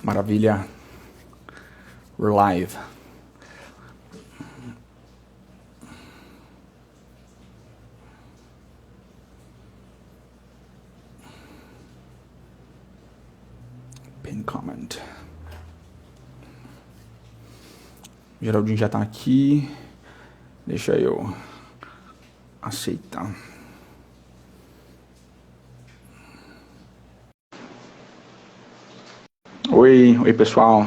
Maravilha. We're live. Pin comment. Geraldinho já tá aqui. Deixa eu aceitar. Oi pessoal.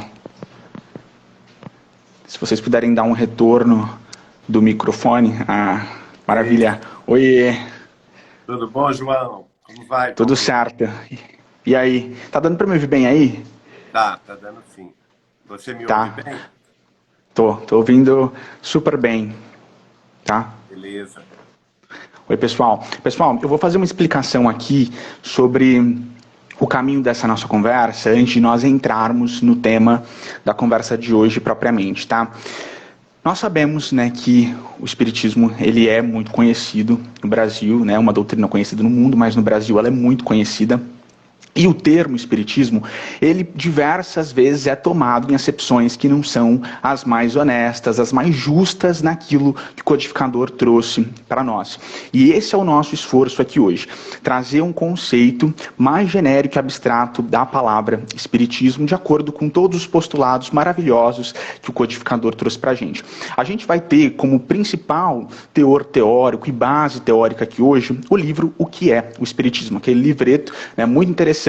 Se vocês puderem dar um retorno do microfone, maravilha. Oi. Tudo bom, João? Como vai? Tudo certo. E aí? Tá dando pra me ouvir bem aí? Tá dando sim. Você me Tá. ouve bem? Tô ouvindo super bem, tá? Beleza. Oi, pessoal. Pessoal, eu vou fazer uma explicação aqui sobre o caminho dessa nossa conversa antes de nós entrarmos no tema da conversa de hoje propriamente, tá? Nós sabemos, né, que o Espiritismo ele é muito conhecido no Brasil, né, uma doutrina conhecida no mundo, mas no Brasil ela é muito conhecida. E o termo espiritismo, ele diversas vezes é tomado em acepções que não são as mais honestas, as mais justas naquilo que o codificador trouxe para nós. E esse é o nosso esforço aqui hoje, trazer um conceito mais genérico e abstrato da palavra espiritismo, de acordo com todos os postulados maravilhosos que o codificador trouxe para a gente. A gente vai ter como principal teor teórico e base teórica aqui hoje o livro O que é o Espiritismo, aquele livreto, né, muito interessante,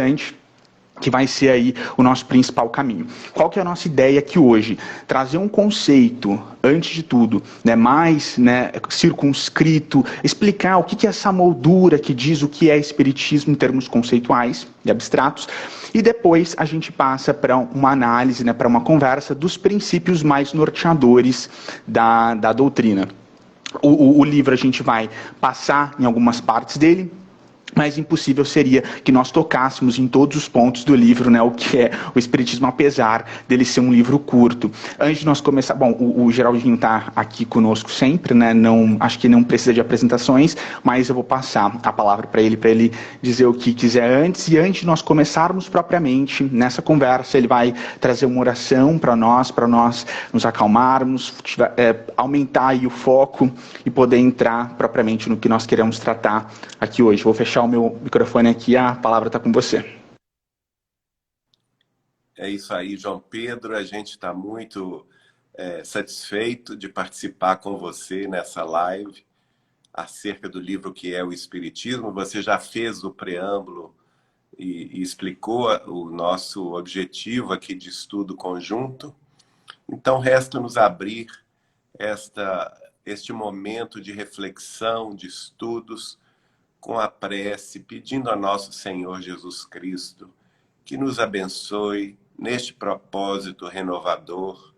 que vai ser aí o nosso principal caminho. Qual que é a nossa ideia aqui hoje? Trazer um conceito, antes de tudo, né, mais, né, circunscrito, explicar o que é essa moldura que diz o que é espiritismo em termos conceituais e abstratos, e depois a gente passa para uma análise, né, para uma conversa dos princípios mais norteadores da doutrina. O livro a gente vai passar em algumas partes dele, mas impossível seria que nós tocássemos em todos os pontos do livro, né, o que é o Espiritismo, apesar dele ser um livro curto. Antes de nós começar, bom, o Geraldinho está aqui conosco sempre, né, acho que não precisa de apresentações, mas eu vou passar a palavra para ele dizer o que quiser antes, e antes de nós começarmos propriamente nessa conversa, ele vai trazer uma oração para nós nos acalmarmos, aumentar aí o foco e poder entrar propriamente no que nós queremos tratar aqui hoje. Vou fechar o meu microfone aqui, a palavra está com você. É isso aí, João Pedro. A gente está muito satisfeito de participar com você nessa live acerca do livro que é o Espiritismo. Você já fez o preâmbulo e explicou o nosso objetivo aqui de estudo conjunto. Então, resta-nos abrir este momento de reflexão, de estudos, com a prece, pedindo a nosso Senhor Jesus Cristo que nos abençoe neste propósito renovador,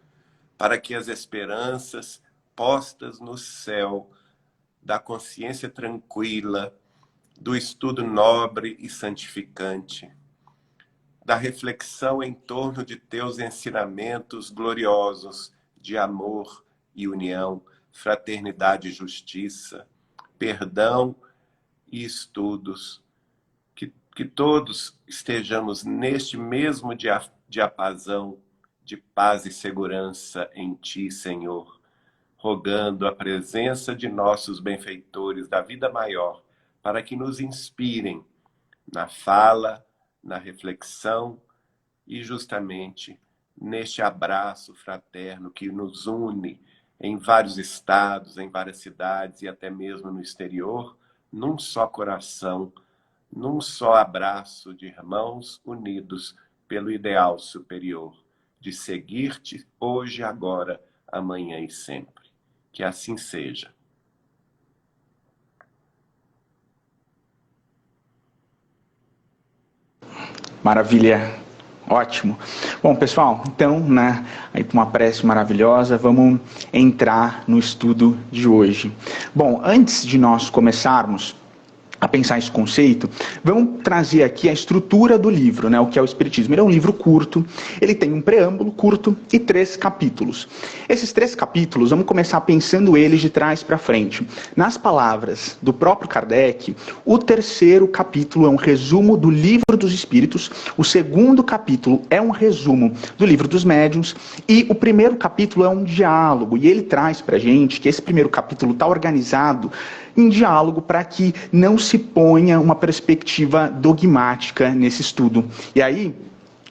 para que as esperanças postas no céu da consciência tranquila, do estudo nobre e santificante, da reflexão em torno de teus ensinamentos gloriosos de amor e união, fraternidade e justiça, perdão e estudos, que todos estejamos neste mesmo diapasão de paz e segurança em Ti, Senhor, rogando a presença de nossos benfeitores da vida maior, para que nos inspirem na fala, na reflexão e justamente neste abraço fraterno que nos une em vários estados, em várias cidades e até mesmo no exterior, num só coração, num só abraço de irmãos unidos pelo ideal superior, de seguir-te hoje, agora, amanhã e sempre. Que assim seja. Maravilha. Ótimo. Bom, pessoal, então, né, aí com uma prece maravilhosa, vamos entrar no estudo de hoje. Bom, antes de nós começarmos, a pensar esse conceito, vamos trazer aqui a estrutura do livro, né, o que é o Espiritismo. Ele é um livro curto, ele tem um preâmbulo curto e 3 capítulos. Esses 3 capítulos, vamos começar pensando eles de trás para frente. Nas palavras do próprio Kardec, o 3º capítulo é um resumo do Livro dos Espíritos, o 2º capítulo é um resumo do Livro dos Médiuns e o 1º capítulo é um diálogo, e ele traz para a gente que esse 1º capítulo está organizado em diálogo para que não se ponha uma perspectiva dogmática nesse estudo. E aí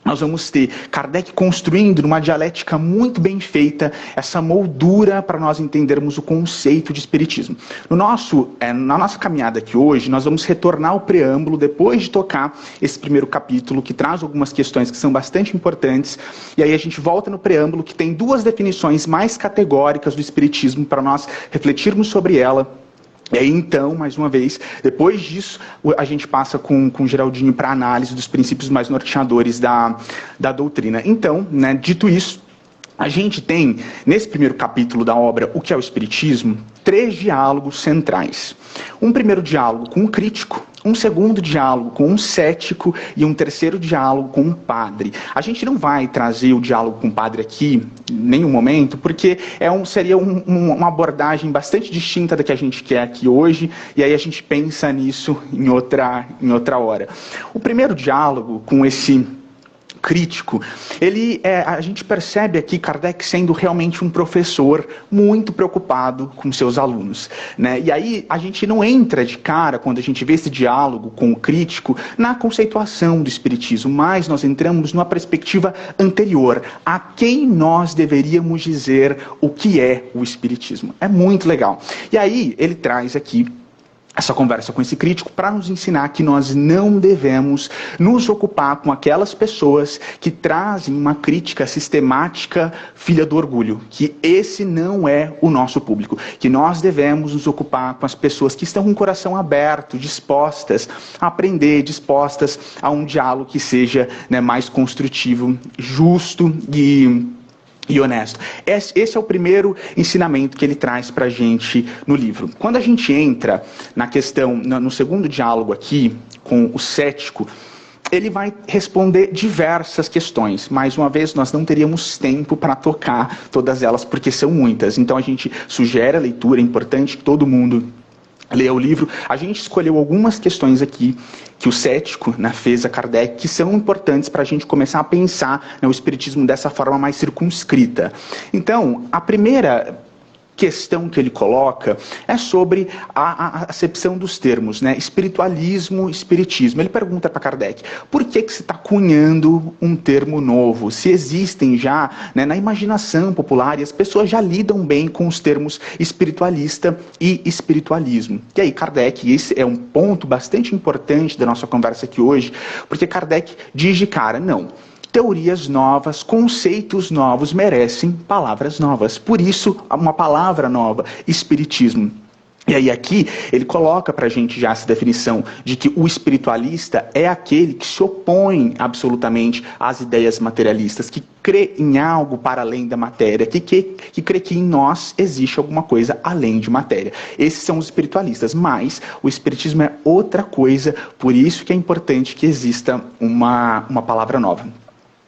nós vamos ter Kardec construindo numa dialética muito bem feita essa moldura para nós entendermos o conceito de espiritismo. Na nossa caminhada aqui hoje, nós vamos retornar ao preâmbulo depois de tocar esse 1º capítulo, que traz algumas questões que são bastante importantes, e aí a gente volta no preâmbulo, que tem 2 definições mais categóricas do espiritismo para nós refletirmos sobre ela. E aí, então, mais uma vez, depois disso, a gente passa com o Geraldinho para a análise dos princípios mais norteadores da doutrina. Então, né, dito isso, a gente tem, nesse 1º capítulo da obra, O que é o Espiritismo, 3 diálogos centrais. Um primeiro diálogo com um crítico, um segundo diálogo com um cético e um 3º diálogo com um padre. A gente não vai trazer o diálogo com o padre aqui, em nenhum momento, porque seria uma abordagem bastante distinta da que a gente quer aqui hoje, e aí a gente pensa nisso em outra hora. O primeiro diálogo com esse crítico, a gente percebe aqui Kardec sendo realmente um professor muito preocupado com seus alunos, né? E aí a gente não entra de cara, quando a gente vê esse diálogo com o crítico, na conceituação do espiritismo, mas nós entramos numa perspectiva anterior, a quem nós deveríamos dizer o que é o espiritismo. É muito legal. E aí ele traz aqui essa conversa com esse crítico para nos ensinar que nós não devemos nos ocupar com aquelas pessoas que trazem uma crítica sistemática filha do orgulho, que esse não é o nosso público, que nós devemos nos ocupar com as pessoas que estão com o coração aberto, dispostas a aprender, dispostas a um diálogo que seja, né, mais construtivo, justo e honesto. Esse é o primeiro ensinamento que ele traz para a gente no livro. Quando a gente entra na questão, no segundo diálogo aqui, com o cético, ele vai responder diversas questões. Mais uma vez, nós não teríamos tempo para tocar todas elas, porque são muitas. Então a gente sugere a leitura, é importante que todo mundo leia o livro. A gente escolheu algumas questões aqui que o cético, né, fez a Kardec, que são importantes para a gente começar a pensar, né, o espiritismo dessa forma mais circunscrita. Então, a primeira questão que ele coloca é sobre a acepção dos termos, né? Espiritualismo, espiritismo. Ele pergunta para Kardec, por que você está cunhando um termo novo? Se existem já, né, na imaginação popular, e as pessoas já lidam bem com os termos espiritualista e espiritualismo. E aí Kardec, esse é um ponto bastante importante da nossa conversa aqui hoje, porque Kardec diz de cara, não, teorias novas, conceitos novos merecem palavras novas. Por isso, uma palavra nova, espiritismo. E aí aqui ele coloca para a gente já essa definição de que o espiritualista é aquele que se opõe absolutamente às ideias materialistas, que crê em algo para além da matéria, que crê que em nós existe alguma coisa além de matéria. Esses são os espiritualistas, mas o espiritismo é outra coisa, por isso que é importante que exista uma palavra nova.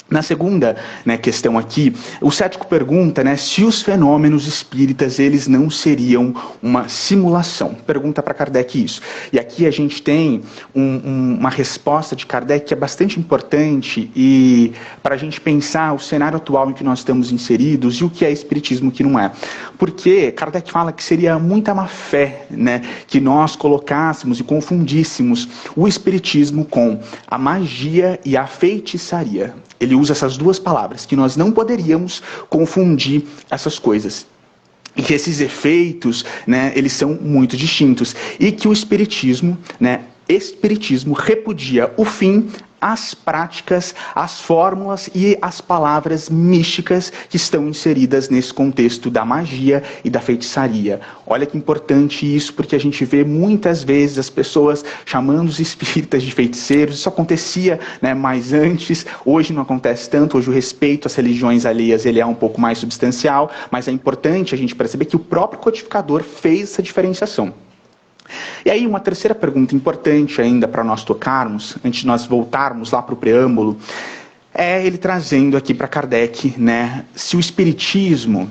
Na segunda, né, questão aqui, o cético pergunta, né, se os fenômenos espíritas eles não seriam uma simulação. Pergunta para Kardec isso. E aqui a gente tem uma resposta de Kardec que é bastante importante e para a gente pensar o cenário atual em que nós estamos inseridos e o que é espiritismo e o que não é. Porque Kardec fala que seria muita má fé, né, que nós colocássemos e confundíssemos o espiritismo com a magia e a feitiçaria. Ele usa essas duas palavras, que nós não poderíamos confundir essas coisas. E que esses efeitos, né, eles são muito distintos. E que o espiritismo, né, repudia o fim, as práticas, as fórmulas e as palavras místicas que estão inseridas nesse contexto da magia e da feitiçaria. Olha que importante isso, porque a gente vê muitas vezes as pessoas chamando os espíritas de feiticeiros. Isso acontecia, né, mais antes, hoje não acontece tanto, hoje o respeito às religiões alheias ele é um pouco mais substancial, mas é importante a gente perceber que o próprio codificador fez essa diferenciação. E aí uma terceira pergunta importante ainda para nós tocarmos, antes de nós voltarmos lá para o preâmbulo, é ele trazendo aqui para Kardec, né, se o Espiritismo,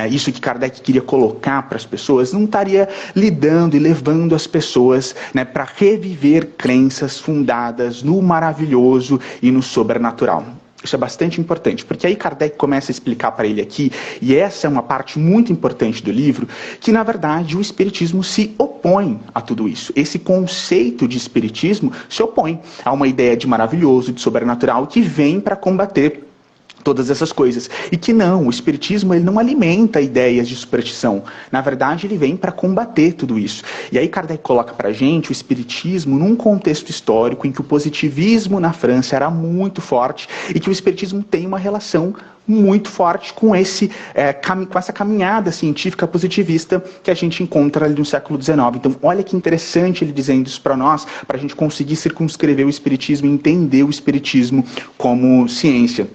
isso que Kardec queria colocar para as pessoas, não estaria lidando e levando as pessoas, né, para reviver crenças fundadas no maravilhoso e no sobrenatural. Isso é bastante importante, porque aí Kardec começa a explicar para ele aqui, e essa é uma parte muito importante do livro, que na verdade o Espiritismo se opõe a tudo isso. Esse conceito de Espiritismo se opõe a uma ideia de maravilhoso, de sobrenatural, que vem para combater todas essas coisas. E que não, o Espiritismo ele não alimenta ideias de superstição. Na verdade, ele vem para combater tudo isso. E aí Kardec coloca para a gente o Espiritismo num contexto histórico em que o positivismo na França era muito forte e que o Espiritismo tem uma relação muito forte com com essa caminhada científica positivista que a gente encontra ali no século XIX. Então, olha que interessante ele dizendo isso para nós, para a gente conseguir circunscrever o Espiritismo e entender o Espiritismo como ciência.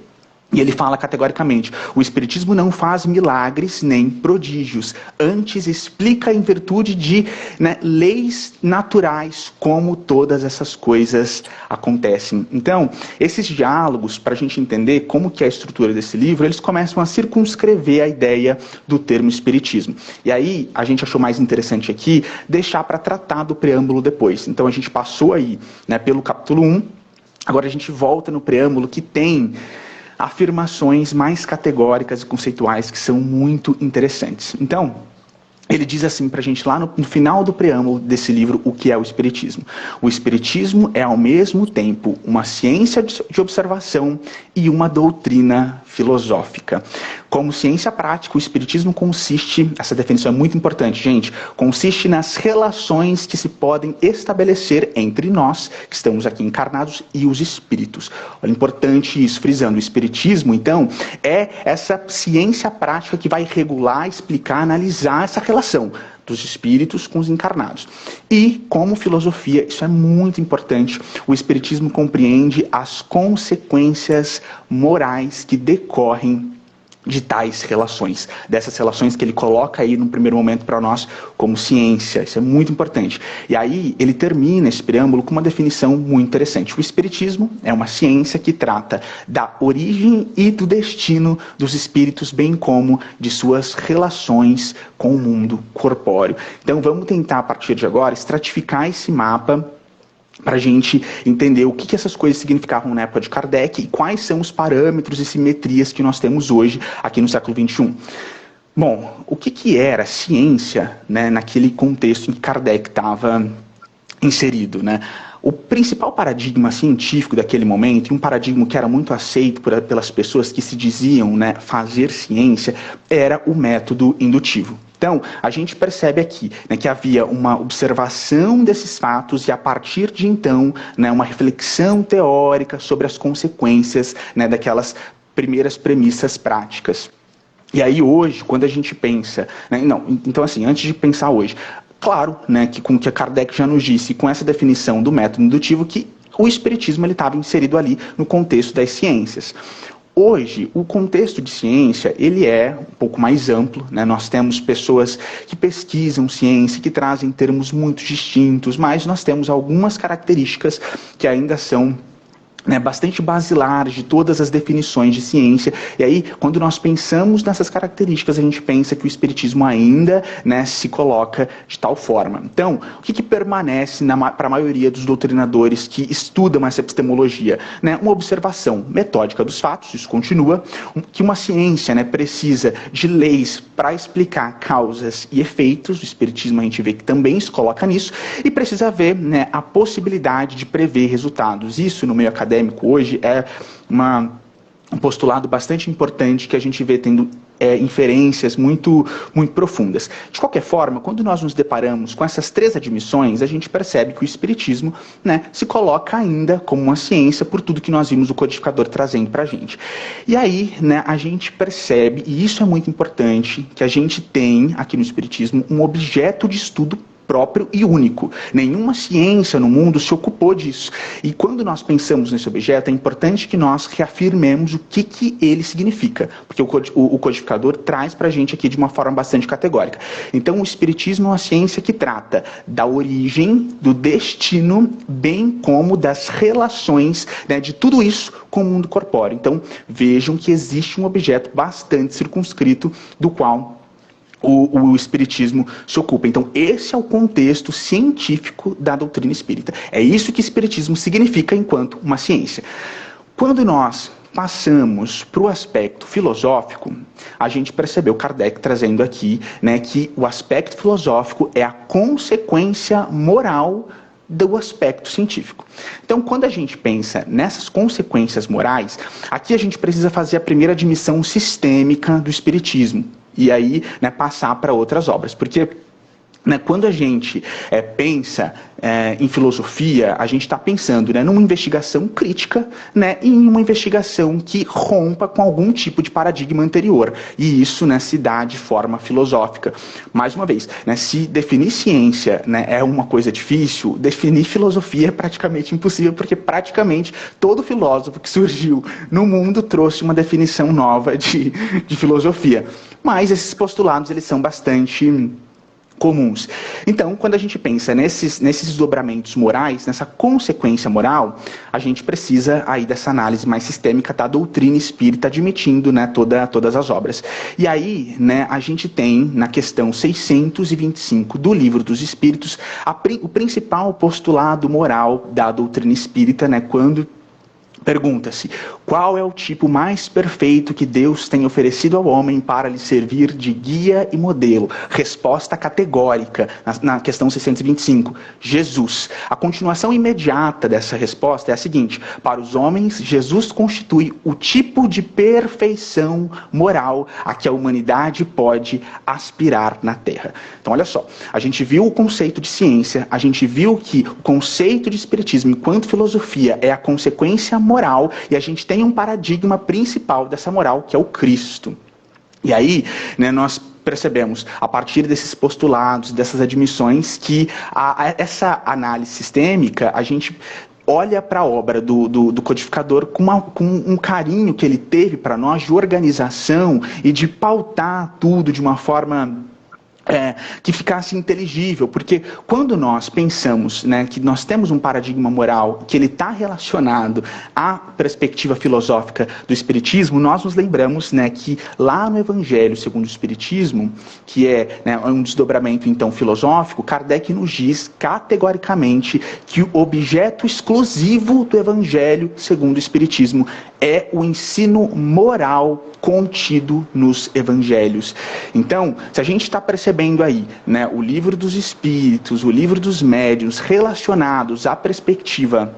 E ele fala categoricamente, o Espiritismo não faz milagres nem prodígios, antes explica em virtude de, né, leis naturais como todas essas coisas acontecem. Então, esses diálogos, para a gente entender como que é a estrutura desse livro, eles começam a circunscrever a ideia do termo Espiritismo. E aí, a gente achou mais interessante aqui deixar para tratar do preâmbulo depois. Então, a gente passou aí, né, pelo capítulo 1, agora a gente volta no preâmbulo que tem afirmações mais categóricas e conceituais que são muito interessantes. Então, ele diz assim para a gente lá no final do preâmbulo desse livro o que é o Espiritismo. O Espiritismo é ao mesmo tempo uma ciência de observação e uma doutrina filosófica. Como ciência prática, o Espiritismo consiste, essa definição é muito importante, gente, consiste nas relações que se podem estabelecer entre nós, que estamos aqui encarnados, e os espíritos. Olha, importante isso, frisando, o Espiritismo, então, é essa ciência prática que vai regular, explicar, analisar essa relação dos espíritos com os encarnados. E, como filosofia, isso é muito importante, o Espiritismo compreende as consequências morais que decorrem de tais relações, dessas relações que ele coloca aí no primeiro momento para nós como ciência. Isso é muito importante. E aí ele termina esse preâmbulo com uma definição muito interessante. O Espiritismo é uma ciência que trata da origem e do destino dos espíritos, bem como de suas relações com o mundo corpóreo. Então vamos tentar a partir de agora estratificar esse mapa para a gente entender o que essas coisas significavam na época de Kardec e quais são os parâmetros e simetrias que nós temos hoje aqui no século XXI. Bom, o que era ciência, né, naquele contexto em que Kardec estava inserido, né? O principal paradigma científico daquele momento, e um paradigma que era muito aceito pelas pessoas que se diziam, né, fazer ciência, era o método indutivo. Então, a gente percebe aqui, né, que havia uma observação desses fatos e, a partir de então, né, uma reflexão teórica sobre as consequências, né, daquelas primeiras premissas práticas. E aí hoje, quando a gente pensa, né, então assim, antes de pensar hoje, claro, né, que com o que a Kardec já nos disse, com essa definição do método indutivo, que o Espiritismo estava inserido ali no contexto das ciências. Hoje, o contexto de ciência, ele é um pouco mais amplo, né? Nós temos pessoas que pesquisam ciência, que trazem termos muito distintos, mas nós temos algumas características que ainda são, né, bastante basilares de todas as definições de ciência. E aí, quando nós pensamos nessas características, a gente pensa que o Espiritismo ainda, né, se coloca de tal forma. Então, o que permanece para a maioria dos doutrinadores que estudam essa epistemologia? Né, uma observação metódica dos fatos, isso continua, que uma ciência, né, precisa de leis para explicar causas e efeitos, o Espiritismo a gente vê que também se coloca nisso, e precisa haver, né, a possibilidade de prever resultados. Isso, no meio acadêmico hoje, é um postulado bastante importante que a gente vê tendo inferências muito profundas. De qualquer forma, quando nós nos deparamos com essas três admissões, a gente percebe que o Espiritismo, né, se coloca ainda como uma ciência por tudo que nós vimos o codificador trazendo para a gente. E aí, né, a gente percebe, e isso é muito importante, que a gente tem aqui no Espiritismo um objeto de estudo próprio e único. Nenhuma ciência no mundo se ocupou disso. E quando nós pensamos nesse objeto, é importante que nós reafirmemos o que ele significa, porque o codificador traz para a gente aqui de uma forma bastante categórica. Então, o Espiritismo é uma ciência que trata da origem, do destino, bem como das relações, né, de tudo isso com o mundo corpóreo. Então, vejam que existe um objeto bastante circunscrito do qual o Espiritismo se ocupa. Então, esse é o contexto científico da doutrina espírita. É isso que Espiritismo significa enquanto uma ciência. Quando nós passamos para o aspecto filosófico, a gente percebeu Kardec trazendo aqui, né, que o aspecto filosófico é a consequência moral do aspecto científico. Então, quando a gente pensa nessas consequências morais, aqui a gente precisa fazer a primeira admissão sistêmica do Espiritismo. E aí, né, passar para outras obras. Porque, né, quando a gente pensa em filosofia, a gente está pensando, né, numa investigação crítica, né, e em uma investigação que rompa com algum tipo de paradigma anterior. E isso, né, se dá de forma filosófica. Mais uma vez, né, se definir ciência, né, é uma coisa difícil, definir filosofia é praticamente impossível, porque praticamente todo filósofo que surgiu no mundo trouxe uma definição nova de filosofia. Mas esses postulados, eles são bastante comuns. Então, quando a gente pensa nesses desdobramentos morais, nessa consequência moral, a gente precisa aí dessa análise mais sistêmica da doutrina espírita, admitindo, né, todas as obras. E aí, né, a gente tem, na questão 625 do Livro dos Espíritos, o principal postulado moral da doutrina espírita, né, quando pergunta-se: qual é o tipo mais perfeito que Deus tem oferecido ao homem para lhe servir de guia e modelo? Resposta categórica na questão 625: Jesus. A continuação imediata dessa resposta é a seguinte: para os homens, Jesus constitui o tipo de perfeição moral a que a humanidade pode aspirar na Terra. Então, olha só, a gente viu o conceito de ciência, a gente viu que o conceito de espiritismo enquanto filosofia é a consequência moral, e a gente tem um paradigma principal dessa moral, que é o Cristo. E aí, né, nós percebemos, a partir desses postulados, dessas admissões, que essa análise sistêmica, a gente olha para a obra do codificador com um carinho que ele teve para nós de organização e de pautar tudo de uma forma que ficasse inteligível, porque quando nós pensamos, né, que nós temos um paradigma moral que ele está relacionado à perspectiva filosófica do Espiritismo, nós nos lembramos, né, que lá no Evangelho segundo o Espiritismo, que é, né, um desdobramento então filosófico, Kardec nos diz categoricamente que o objeto exclusivo do Evangelho segundo o Espiritismo é o ensino moral contido nos Evangelhos. Então, se a gente está percebendo aí, né, o Livro dos Espíritos, o Livro dos Médiuns, relacionados à perspectiva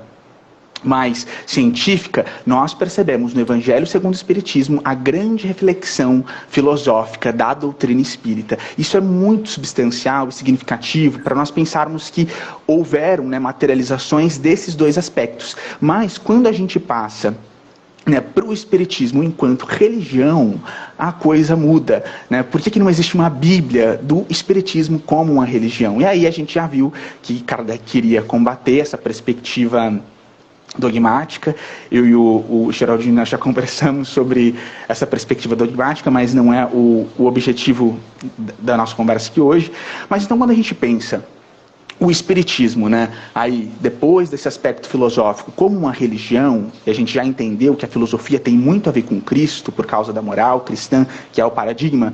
mais científica, nós percebemos no Evangelho segundo o Espiritismo a grande reflexão filosófica da doutrina espírita. Isso é muito substancial e significativo para nós pensarmos que houveram, né, materializações desses dois aspectos. Mas quando a gente passa, né, para o Espiritismo enquanto religião, a coisa muda, né? Por que não existe uma Bíblia do Espiritismo como uma religião? E aí a gente já viu que Kardec queria combater essa perspectiva dogmática. Eu e o Geraldinho, nós já conversamos sobre essa perspectiva dogmática, mas não é o objetivo da nossa conversa aqui hoje. Mas então, quando a gente pensa o Espiritismo, né, aí, depois desse aspecto filosófico, como uma religião, e a gente já entendeu que a filosofia tem muito a ver com Cristo, por causa da moral cristã, que é o paradigma,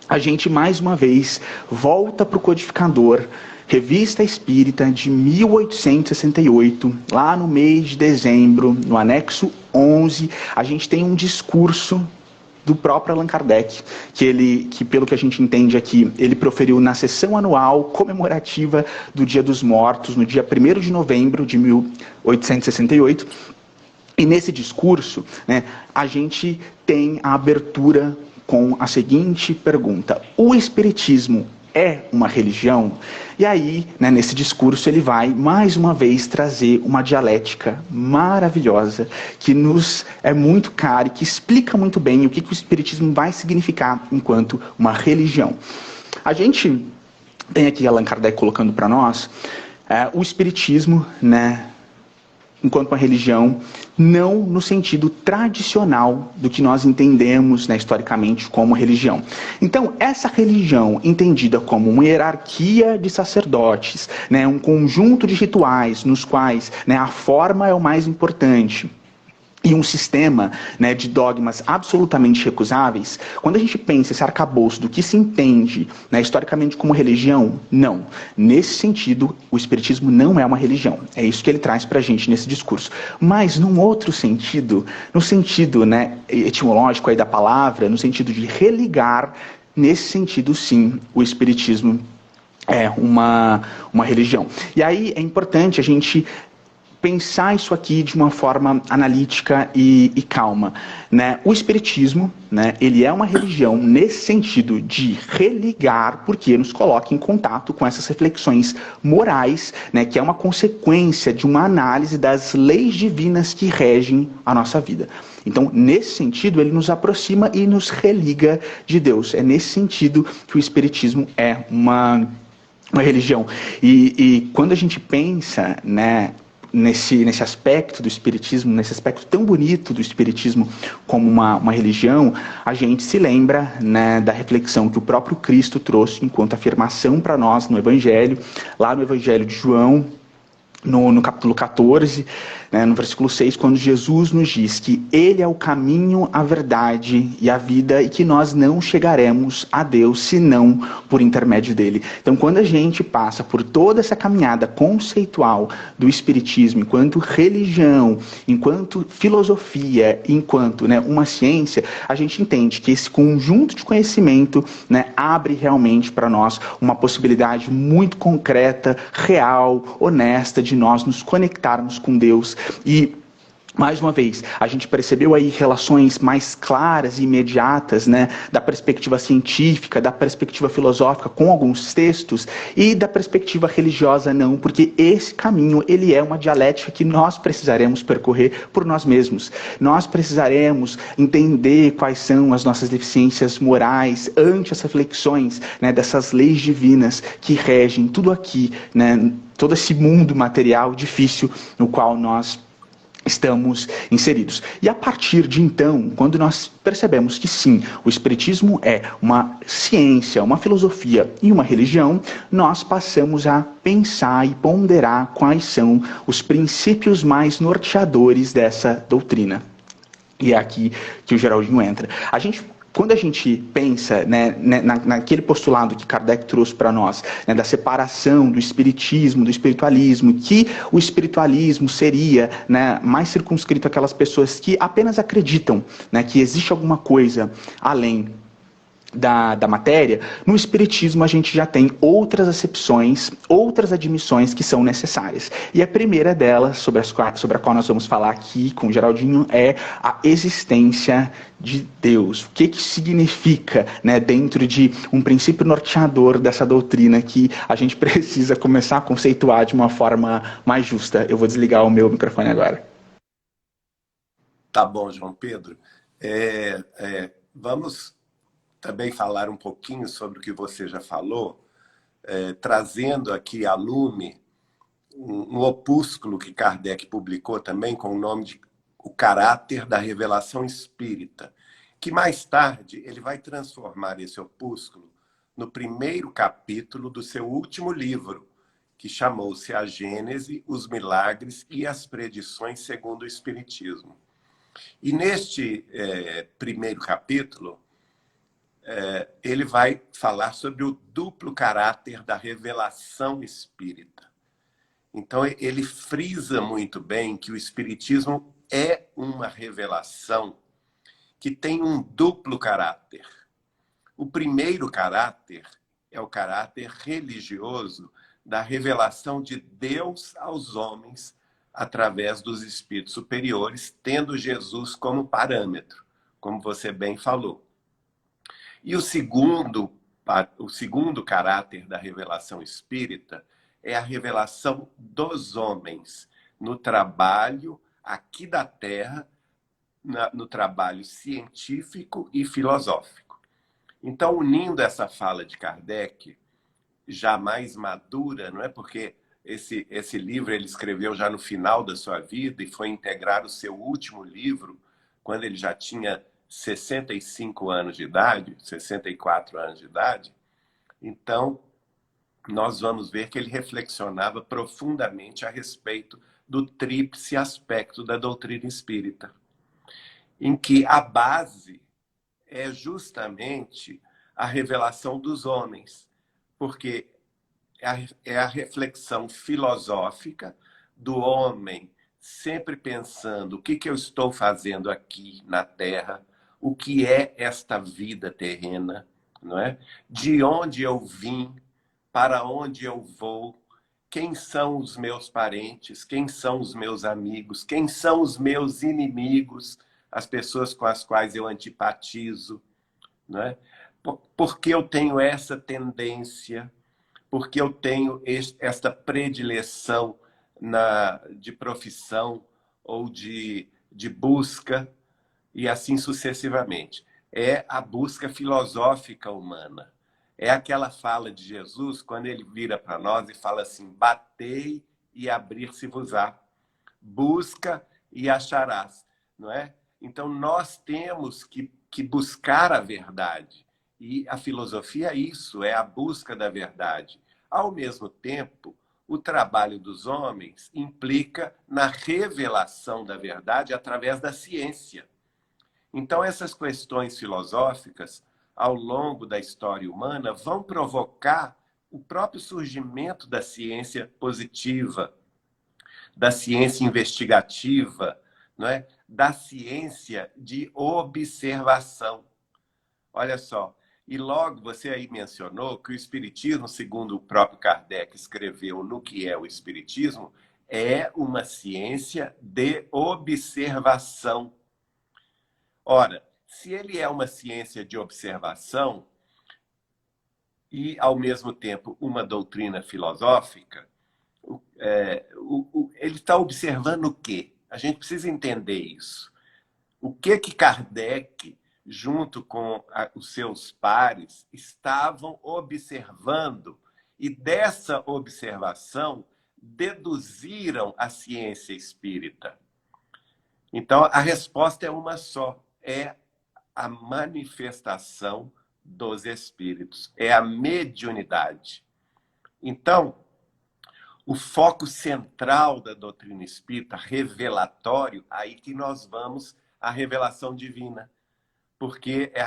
a gente, mais uma vez, volta para o codificador, Revista Espírita de 1868, lá no mês de dezembro, no anexo 11, a gente tem um discurso do próprio Allan Kardec, que pelo que a gente entende aqui, ele proferiu na sessão anual comemorativa do Dia dos Mortos, no dia 1º de novembro de 1868. E nesse discurso, né, a gente tem a abertura com a seguinte pergunta: o Espiritismo é uma religião? E aí, né, nesse discurso, ele vai, mais uma vez, trazer uma dialética maravilhosa, que nos é muito cara e que explica muito bem o que o Espiritismo vai significar enquanto uma religião. A gente tem aqui Allan Kardec colocando para nós o espiritismo, né, enquanto uma religião, não no sentido tradicional do que nós entendemos, né, historicamente como religião. Então, essa religião entendida como uma hierarquia de sacerdotes, né, um conjunto de rituais nos quais, né, a forma é o mais importante, e um sistema, né, de dogmas absolutamente recusáveis, quando a gente pensa esse arcabouço do que se entende, né, historicamente como religião, não. Nesse sentido, o espiritismo não é uma religião. É isso que ele traz para a gente nesse discurso. Mas, num outro sentido, no sentido, né, etimológico aí da palavra, no sentido de religar, nesse sentido, sim, o espiritismo é uma religião. E aí é importante a gente pensar isso aqui de uma forma analítica e calma, né? O espiritismo, né, ele é uma religião nesse sentido de religar, porque nos coloca em contato com essas reflexões morais, né, que é uma consequência de uma análise das leis divinas que regem a nossa vida. Então, nesse sentido, ele nos aproxima e nos religa de Deus. É nesse sentido que o espiritismo é uma religião. E quando a gente pensa, né, nesse aspecto do espiritismo, nesse aspecto tão bonito do espiritismo como uma religião, a gente se lembra, né, da reflexão que o próprio Cristo trouxe enquanto afirmação para nós no Evangelho, lá no Evangelho de João, no capítulo 14, né, no versículo 6, quando Jesus nos diz que Ele é o caminho, a verdade e a vida, e que nós não chegaremos a Deus senão por intermédio dele. Então, quando a gente passa por toda essa caminhada conceitual do Espiritismo, enquanto religião, enquanto filosofia, enquanto, né, uma ciência, a gente entende que esse conjunto de conhecimento, né, abre realmente para nós uma possibilidade muito concreta, real, honesta, de nós nos conectarmos com Deus. E, mais uma vez, a gente percebeu aí relações mais claras e imediatas, né, da perspectiva científica, da perspectiva filosófica com alguns textos, e da perspectiva religiosa não, porque esse caminho, ele é uma dialética que nós precisaremos percorrer por nós mesmos. Nós precisaremos entender quais são as nossas deficiências morais ante as reflexões, né, dessas leis divinas que regem tudo aqui, né, todo esse mundo material difícil no qual nós estamos inseridos. E a partir de então, quando nós percebemos que sim, o Espiritismo é uma ciência, uma filosofia e uma religião, nós passamos a pensar e ponderar quais são os princípios mais norteadores dessa doutrina. E é aqui que o Geraldinho entra. Quando a gente pensa, né, naquele postulado que Kardec trouxe para nós, né, da separação do espiritismo, do espiritualismo, que o espiritualismo seria, né, mais circunscrito àquelas pessoas que apenas acreditam, né, que existe alguma coisa além da matéria, no espiritismo a gente já tem outras acepções, outras admissões que são necessárias. E a primeira delas, sobre a qual nós vamos falar aqui com o Geraldinho, é a existência de Deus. O que significa, né, dentro de um princípio norteador dessa doutrina que a gente precisa começar a conceituar de uma forma mais justa. Eu vou desligar o meu microfone agora. Tá bom, João Pedro. Vamos também falar um pouquinho sobre o que você já falou, trazendo aqui à lume um opúsculo que Kardec publicou também com o nome de O Caráter da Revelação Espírita, que mais tarde ele vai transformar esse opúsculo no primeiro capítulo do seu último livro, que chamou-se A Gênese, os Milagres e as Predições segundo o Espiritismo. E neste primeiro capítulo, ele vai falar sobre o duplo caráter da revelação espírita. Então, ele frisa muito bem que o Espiritismo é uma revelação que tem um duplo caráter. O primeiro caráter é o caráter religioso da revelação de Deus aos homens através dos espíritos superiores, tendo Jesus como parâmetro, como você bem falou. E o segundo caráter da revelação espírita é a revelação dos homens no trabalho aqui da Terra, no trabalho científico e filosófico. Então, unindo essa fala de Kardec já mais madura, não é? Porque esse livro ele escreveu já no final da sua vida e foi integrar o seu último livro quando ele já tinha 65 anos de idade, 64 anos de idade. Então, nós vamos ver que ele reflexionava profundamente a respeito do tríplice aspecto da doutrina espírita, em que a base é justamente a revelação dos homens, porque é a reflexão filosófica do homem sempre pensando o que eu estou fazendo aqui na Terra, o que é esta vida terrena, não é? De onde eu vim, para onde eu vou, quem são os meus parentes, quem são os meus amigos, quem são os meus inimigos, as pessoas com as quais eu antipatizo, não é? Porque eu tenho essa tendência, porque eu tenho esta predileção de profissão ou de busca, e assim sucessivamente. É a busca filosófica humana. É aquela fala de Jesus, quando ele vira para nós e fala assim: batei e abrir-se-vos-á. Busca e acharás. Não é? Então, nós temos que buscar a verdade. E a filosofia é isso, é a busca da verdade. Ao mesmo tempo, o trabalho dos homens implica na revelação da verdade através da ciência. Então, essas questões filosóficas, ao longo da história humana, vão provocar o próprio surgimento da ciência positiva, da ciência investigativa, não é? Da ciência de observação. Olha só, e logo você aí mencionou que o Espiritismo, segundo o próprio Kardec escreveu no que é o Espiritismo, é uma ciência de observação. Ora, se ele é uma ciência de observação e, ao mesmo tempo, uma doutrina filosófica, ele está observando o quê? A gente precisa entender isso. O que Kardec, junto com os seus pares, estavam observando e dessa observação deduziram a ciência espírita. Então, a resposta é uma só. É a manifestação dos espíritos. É a mediunidade. Então, o foco central da doutrina espírita, revelatório, aí que nós vamos à revelação divina. Porque é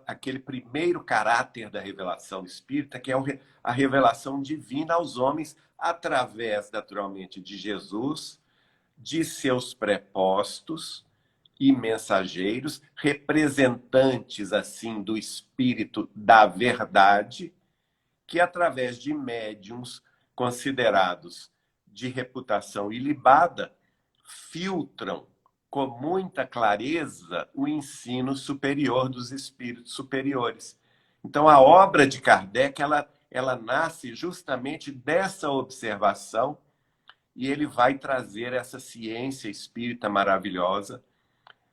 aquele primeiro caráter da revelação espírita, que é a revelação divina aos homens, através, naturalmente, de Jesus, de seus prepostos e mensageiros, representantes, assim, do Espírito da verdade, que, através de médiuns considerados de reputação ilibada, filtram com muita clareza o ensino superior dos espíritos superiores. Então, a obra de Kardec, ela nasce justamente dessa observação, e ele vai trazer essa ciência espírita maravilhosa,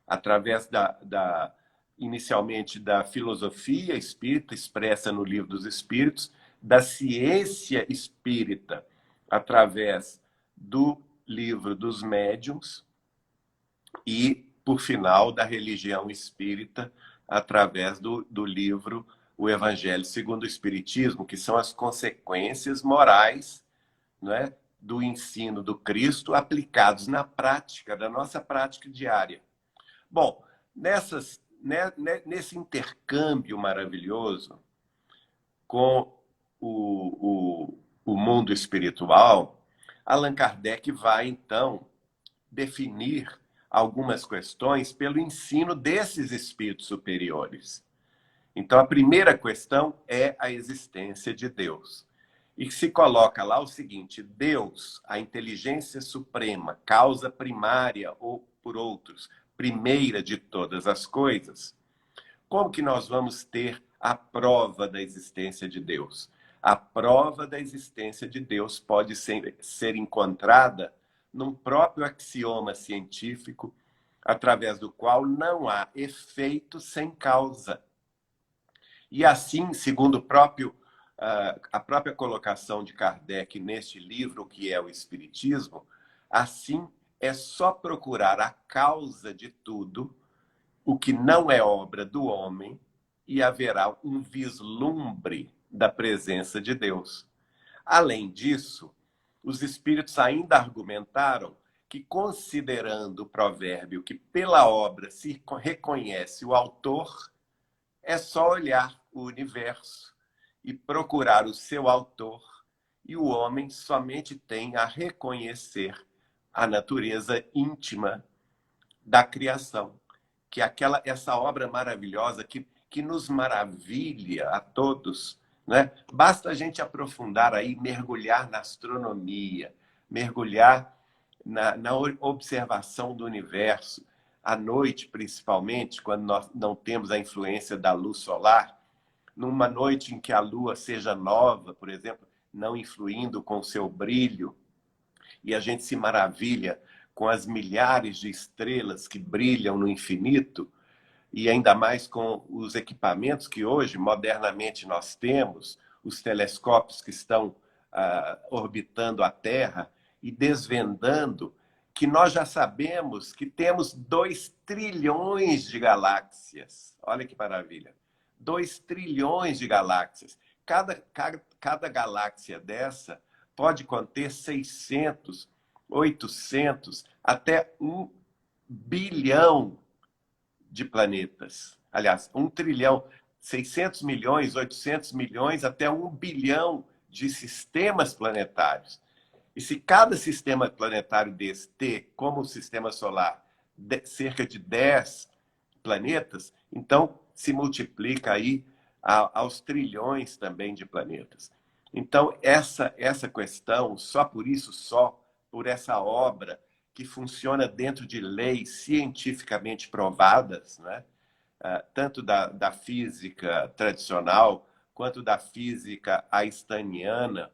através inicialmente da filosofia espírita, expressa no Livro dos Espíritos, da ciência espírita, através do Livro dos Médiuns, e, por final, da religião espírita, através do livro O Evangelho segundo o Espiritismo, que são as consequências morais, não é, do ensino do Cristo aplicados na prática, da nossa prática diária. Bom, nesse intercâmbio maravilhoso com o mundo espiritual, Allan Kardec vai, então, definir algumas questões pelo ensino desses espíritos superiores. Então, a primeira questão é a existência de Deus. E se coloca lá o seguinte: Deus, a inteligência suprema, causa primária, ou por outros, primeira de todas as coisas. Como que nós vamos ter a prova da existência de Deus? A prova da existência de Deus pode ser encontrada num próprio axioma científico, através do qual não há efeito sem causa. E assim, segundo o próprio a própria colocação de Kardec neste livro, que é o Espiritismo, assim é só procurar a causa de tudo, o que não é obra do homem, e haverá um vislumbre da presença de Deus. Além disso, os espíritos ainda argumentaram que, considerando o provérbio que pela obra se reconhece o autor, é só olhar o universo e procurar o seu autor, e o homem somente tem a reconhecer a natureza íntima da criação, que essa obra maravilhosa que nos maravilha a todos, né? Basta a gente aprofundar aí, mergulhar na astronomia, mergulhar na observação do universo, à noite principalmente, quando nós não temos a influência da luz solar, numa noite em que a lua seja nova, por exemplo, não influindo com o seu brilho, e a gente se maravilha com as milhares de estrelas que brilham no infinito, e ainda mais com os equipamentos que hoje, modernamente, nós temos, os telescópios que estão orbitando a Terra e desvendando que nós já sabemos que temos 2 trilhões de galáxias. Olha que maravilha! 2 trilhões de galáxias. Cada galáxia dessa pode conter 600, 800, até 1 bilhão de planetas. Aliás, 1 trilhão, 600 milhões, 800 milhões, até 1 bilhão de sistemas planetários. E se cada sistema planetário desse ter, como o sistema solar, cerca de 10 planetas, então se multiplica aí aos trilhões também de planetas. Então, essa questão, só por essa obra que funciona dentro de leis cientificamente provadas, né? Tanto da física tradicional, quanto da física einsteiniana,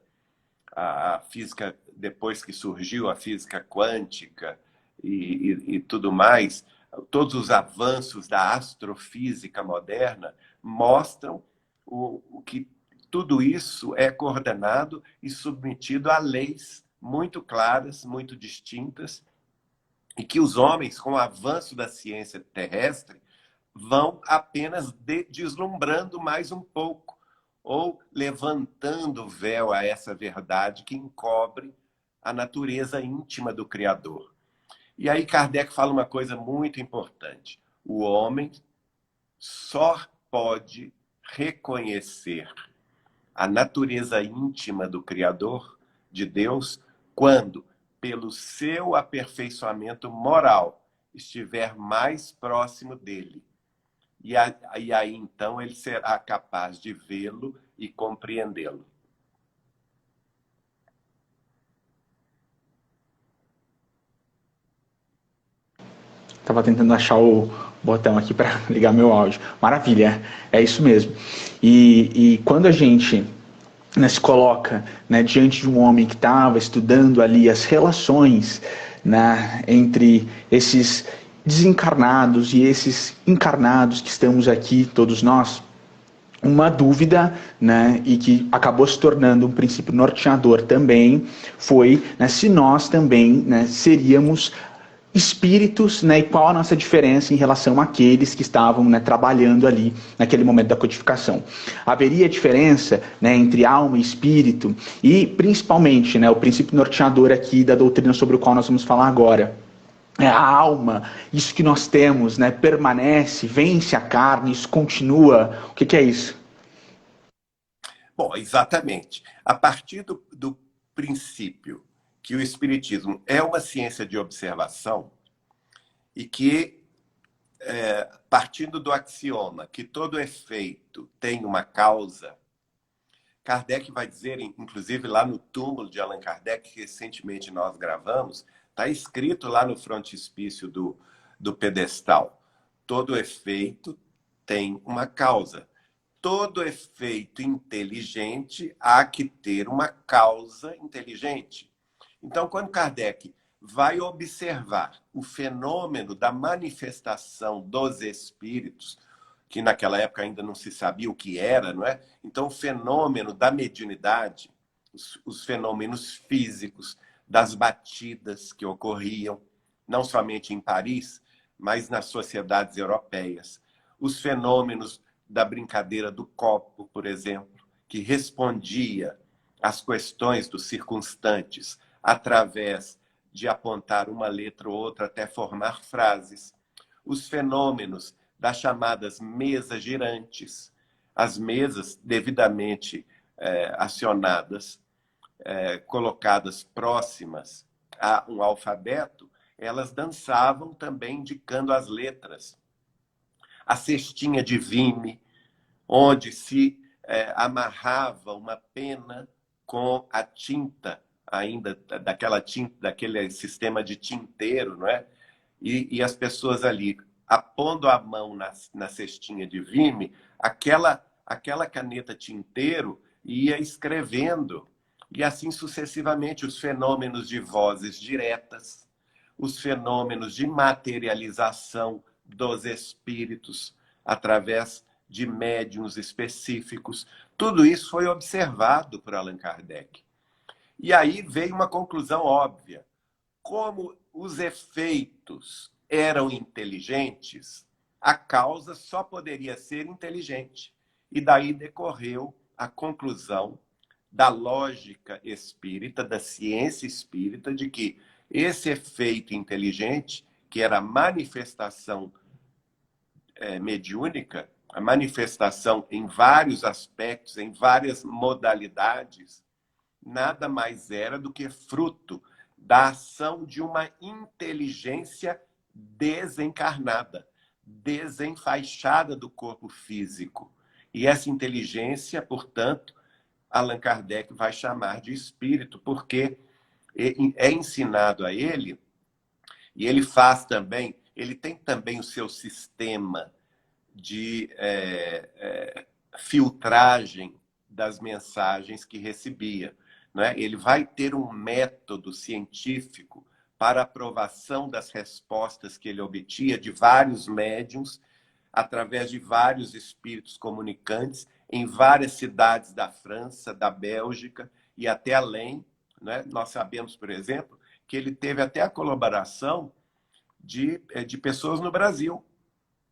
a física, depois que surgiu a física quântica e tudo mais, todos os avanços da astrofísica moderna mostram o que tudo isso é coordenado e submetido a leis muito claras, muito distintas, e que os homens, com o avanço da ciência terrestre, vão apenas deslumbrando mais um pouco, ou levantando o véu a essa verdade que encobre a natureza íntima do Criador. E aí Kardec fala uma coisa muito importante. O homem só pode reconhecer a natureza íntima do Criador, de Deus, quando, pelo seu aperfeiçoamento moral, estiver mais próximo dele. E aí, então, ele será capaz de vê-lo e compreendê-lo. Estava tentando achar o botão aqui para ligar meu áudio. Maravilha, é isso mesmo. E quando a gente, né, se coloca, né, diante de um homem que estava estudando ali as relações, né, entre esses desencarnados e esses encarnados que estamos aqui, todos nós, uma dúvida, né, e que acabou se tornando um princípio norteador também, foi, né, se nós também, né, seríamos espíritos, né, e qual a nossa diferença em relação àqueles que estavam, né, trabalhando ali naquele momento da codificação. Haveria diferença, né, entre alma e espírito, e principalmente, né, o princípio norteador aqui da doutrina sobre o qual nós vamos falar agora. A alma, isso que nós temos, né, permanece, vence a carne, isso continua. O que é isso? Bom, exatamente. A partir do princípio que o Espiritismo é uma ciência de observação e que, partindo do axioma que todo efeito tem uma causa, Kardec vai dizer, inclusive lá no túmulo de Allan Kardec, que recentemente nós gravamos, está escrito lá no frontispício do pedestal, todo efeito tem uma causa. Todo efeito inteligente há que ter uma causa inteligente. Então, quando Kardec vai observar o fenômeno da manifestação dos espíritos, que naquela época ainda não se sabia o que era, não é? Então, o fenômeno da mediunidade, os fenômenos físicos, das batidas que ocorriam, não somente em Paris, mas nas sociedades europeias. Os fenômenos da brincadeira do copo, por exemplo, que respondia às questões dos circunstantes através de apontar uma letra ou outra até formar frases. Os fenômenos das chamadas mesas girantes, as mesas devidamente acionadas, colocadas próximas a um alfabeto, elas dançavam também indicando as letras. A cestinha de vime, onde se amarrava uma pena com a tinta, ainda daquela tinta, daquele sistema de tinteiro, não é? E as pessoas ali, apondo a mão na cestinha de vime, aquela caneta tinteiro ia escrevendo, e assim sucessivamente, os fenômenos de vozes diretas, os fenômenos de materialização dos espíritos através de médiuns específicos. Tudo isso foi observado por Allan Kardec. E aí veio uma conclusão óbvia. Como os efeitos eram inteligentes, a causa só poderia ser inteligente. E daí decorreu a conclusão da lógica espírita, da ciência espírita, de que esse efeito inteligente, que era a manifestação mediúnica, a manifestação em vários aspectos, em várias modalidades, nada mais era do que fruto da ação de uma inteligência desencarnada, desenfaixada do corpo físico. E essa inteligência, portanto, Allan Kardec vai chamar de espírito, porque é ensinado a ele, e ele faz também, ele tem também o seu sistema de filtragem das mensagens que recebia. Não é? Ele vai ter um método científico para aprovação das respostas que ele obtinha de vários médiuns, através de vários espíritos comunicantes, em várias cidades da França, da Bélgica e até além. Né? Nós sabemos, por exemplo, que ele teve até a colaboração de pessoas no Brasil,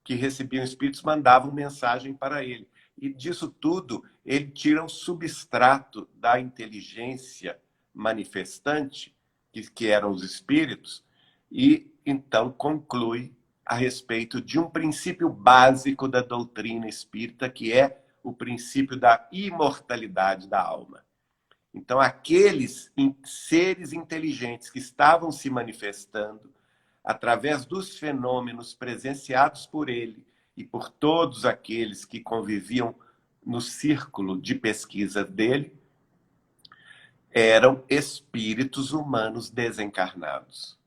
que recebiam espíritos, mandavam mensagem para ele. E disso tudo, ele tira um substrato da inteligência manifestante, que eram os espíritos, e então conclui a respeito de um princípio básico da doutrina espírita, que é o princípio da imortalidade da alma. Então, aqueles seres inteligentes que estavam se manifestando através dos fenômenos presenciados por ele e por todos aqueles que conviviam no círculo de pesquisa dele, eram espíritos humanos desencarnados.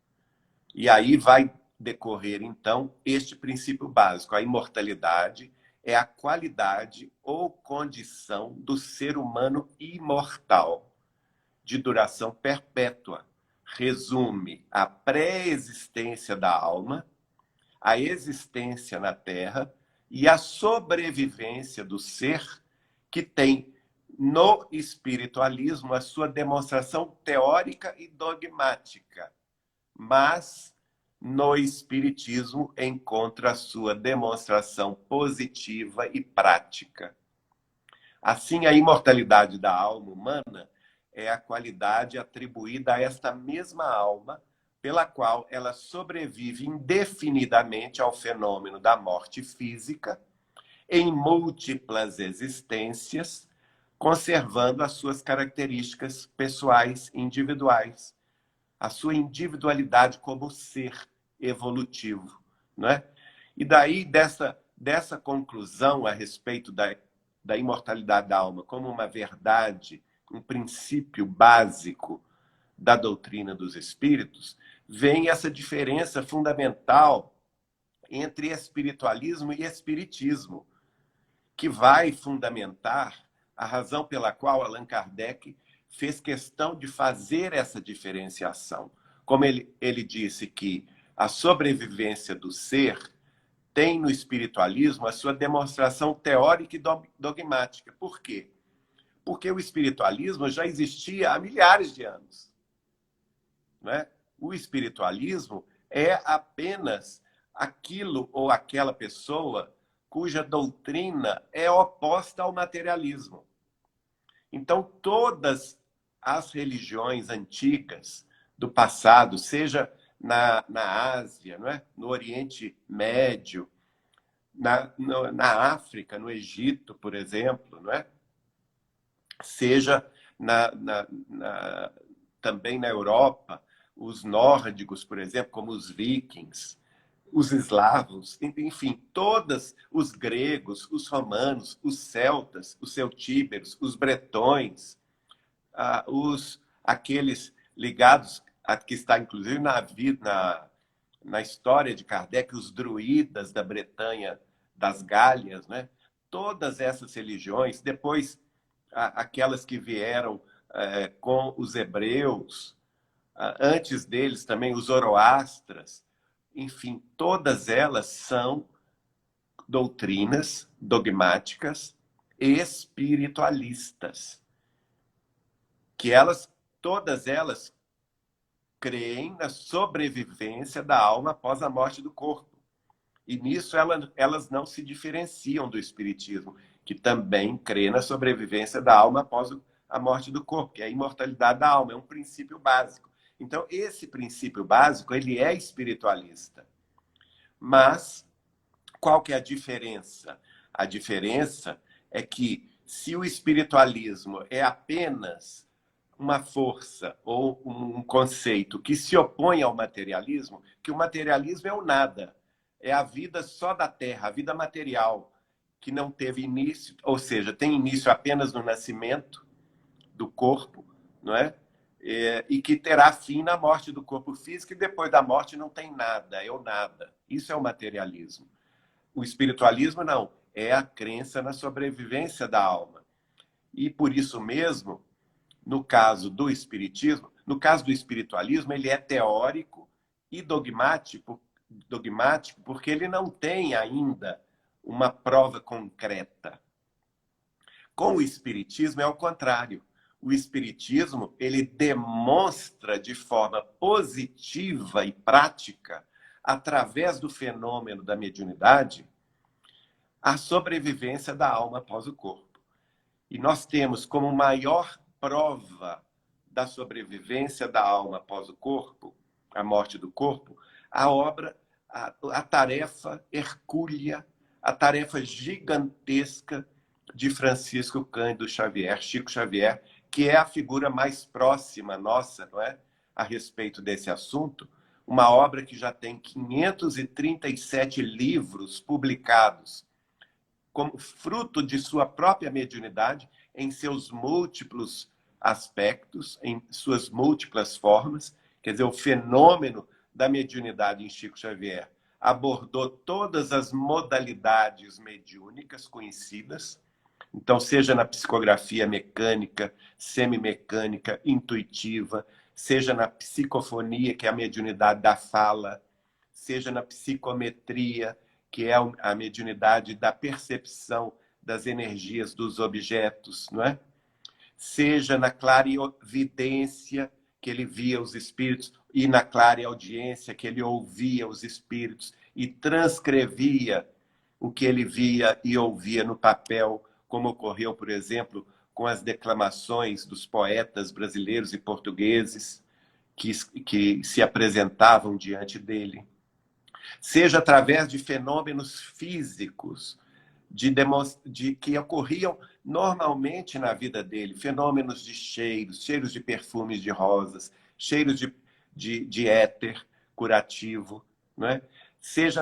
E aí vai decorrer, então, este princípio básico. A imortalidade é a qualidade ou condição do ser humano imortal, de duração perpétua. Resume a pré-existência da alma, a existência na Terra e a sobrevivência do ser, que tem no espiritualismo a sua demonstração teórica e dogmática, mas no espiritismo encontra a sua demonstração positiva e prática. Assim, a imortalidade da alma humana é a qualidade atribuída a esta mesma alma, pela qual ela sobrevive indefinidamente ao fenômeno da morte física, em múltiplas existências, conservando as suas características pessoais individuais, a sua individualidade como ser evolutivo. Não é? E daí, dessa conclusão a respeito da imortalidade da alma como uma verdade, um princípio básico da doutrina dos espíritos, vem essa diferença fundamental entre espiritualismo e espiritismo, que vai fundamentar a razão pela qual Allan Kardec fez questão de fazer essa diferenciação. Como ele disse que a sobrevivência do ser tem no espiritualismo a sua demonstração teórica e dogmática. Por quê? Porque o espiritualismo já existia há milhares de anos. Não é? O espiritualismo é apenas aquilo ou aquela pessoa cuja doutrina é oposta ao materialismo. Então, todas as religiões antigas do passado, seja na Ásia, não é? No Oriente Médio, na África, no Egito, por exemplo, não é? Seja também na Europa, os nórdicos, por exemplo, como os vikings, os eslavos, enfim, todos os gregos, os romanos, os celtas, os celtíberos, os bretões, aqueles ligados, que está inclusive na história de Kardec, os druidas da Bretanha, das Gálias, né? Todas essas religiões, depois aquelas que vieram com os hebreus, antes deles também os zoroastras, enfim, todas elas são doutrinas dogmáticas espiritualistas, que todas elas creem na sobrevivência da alma após a morte do corpo. E nisso elas não se diferenciam do espiritismo, que também crê na sobrevivência da alma após a morte do corpo, que é a imortalidade da alma, é um princípio básico. Então, esse princípio básico, ele é espiritualista. Mas, qual que é a diferença? A diferença é que, se o espiritualismo é apenas uma força ou um conceito que se opõe ao materialismo, que o materialismo é o nada, é a vida só da Terra, a vida material, que não teve início, ou seja, tem início apenas no nascimento do corpo, não é? E que terá fim na morte do corpo físico, e depois da morte não tem nada, é o nada. Isso é o materialismo. O espiritualismo não, é a crença na sobrevivência da alma. E por isso mesmo, no caso do espiritismo, no caso do espiritualismo, ele é teórico e dogmático porque ele não tem ainda uma prova concreta. Com o espiritismo é o contrário. O espiritismo, ele demonstra de forma positiva e prática, através do fenômeno da mediunidade, a sobrevivência da alma após o corpo. E nós temos como maior prova da sobrevivência da alma após o corpo, a morte do corpo, a obra, a tarefa hercúlea, a tarefa gigantesca de Francisco Cândido Xavier, Chico Xavier, que é a figura mais próxima nossa, não é? A respeito desse assunto, uma obra que já tem 537 livros publicados, como fruto de sua própria mediunidade, em seus múltiplos aspectos, em suas múltiplas formas. Quer dizer, o fenômeno da mediunidade em Chico Xavier abordou todas as modalidades mediúnicas conhecidas, então, seja na psicografia mecânica, semimecânica, intuitiva, seja na psicofonia, que é a mediunidade da fala, seja na psicometria, que é a mediunidade da percepção das energias dos objetos, não é? Seja na clarividência, que ele via os espíritos, e na clareaudiência, que ele ouvia os espíritos e transcrevia o que ele via e ouvia no papel, como ocorreu, por exemplo, com as declamações dos poetas brasileiros e portugueses que se apresentavam diante dele. Seja através de fenômenos físicos que ocorriam normalmente na vida dele, fenômenos de cheiros de perfumes de rosas, cheiros de éter curativo, não é? Seja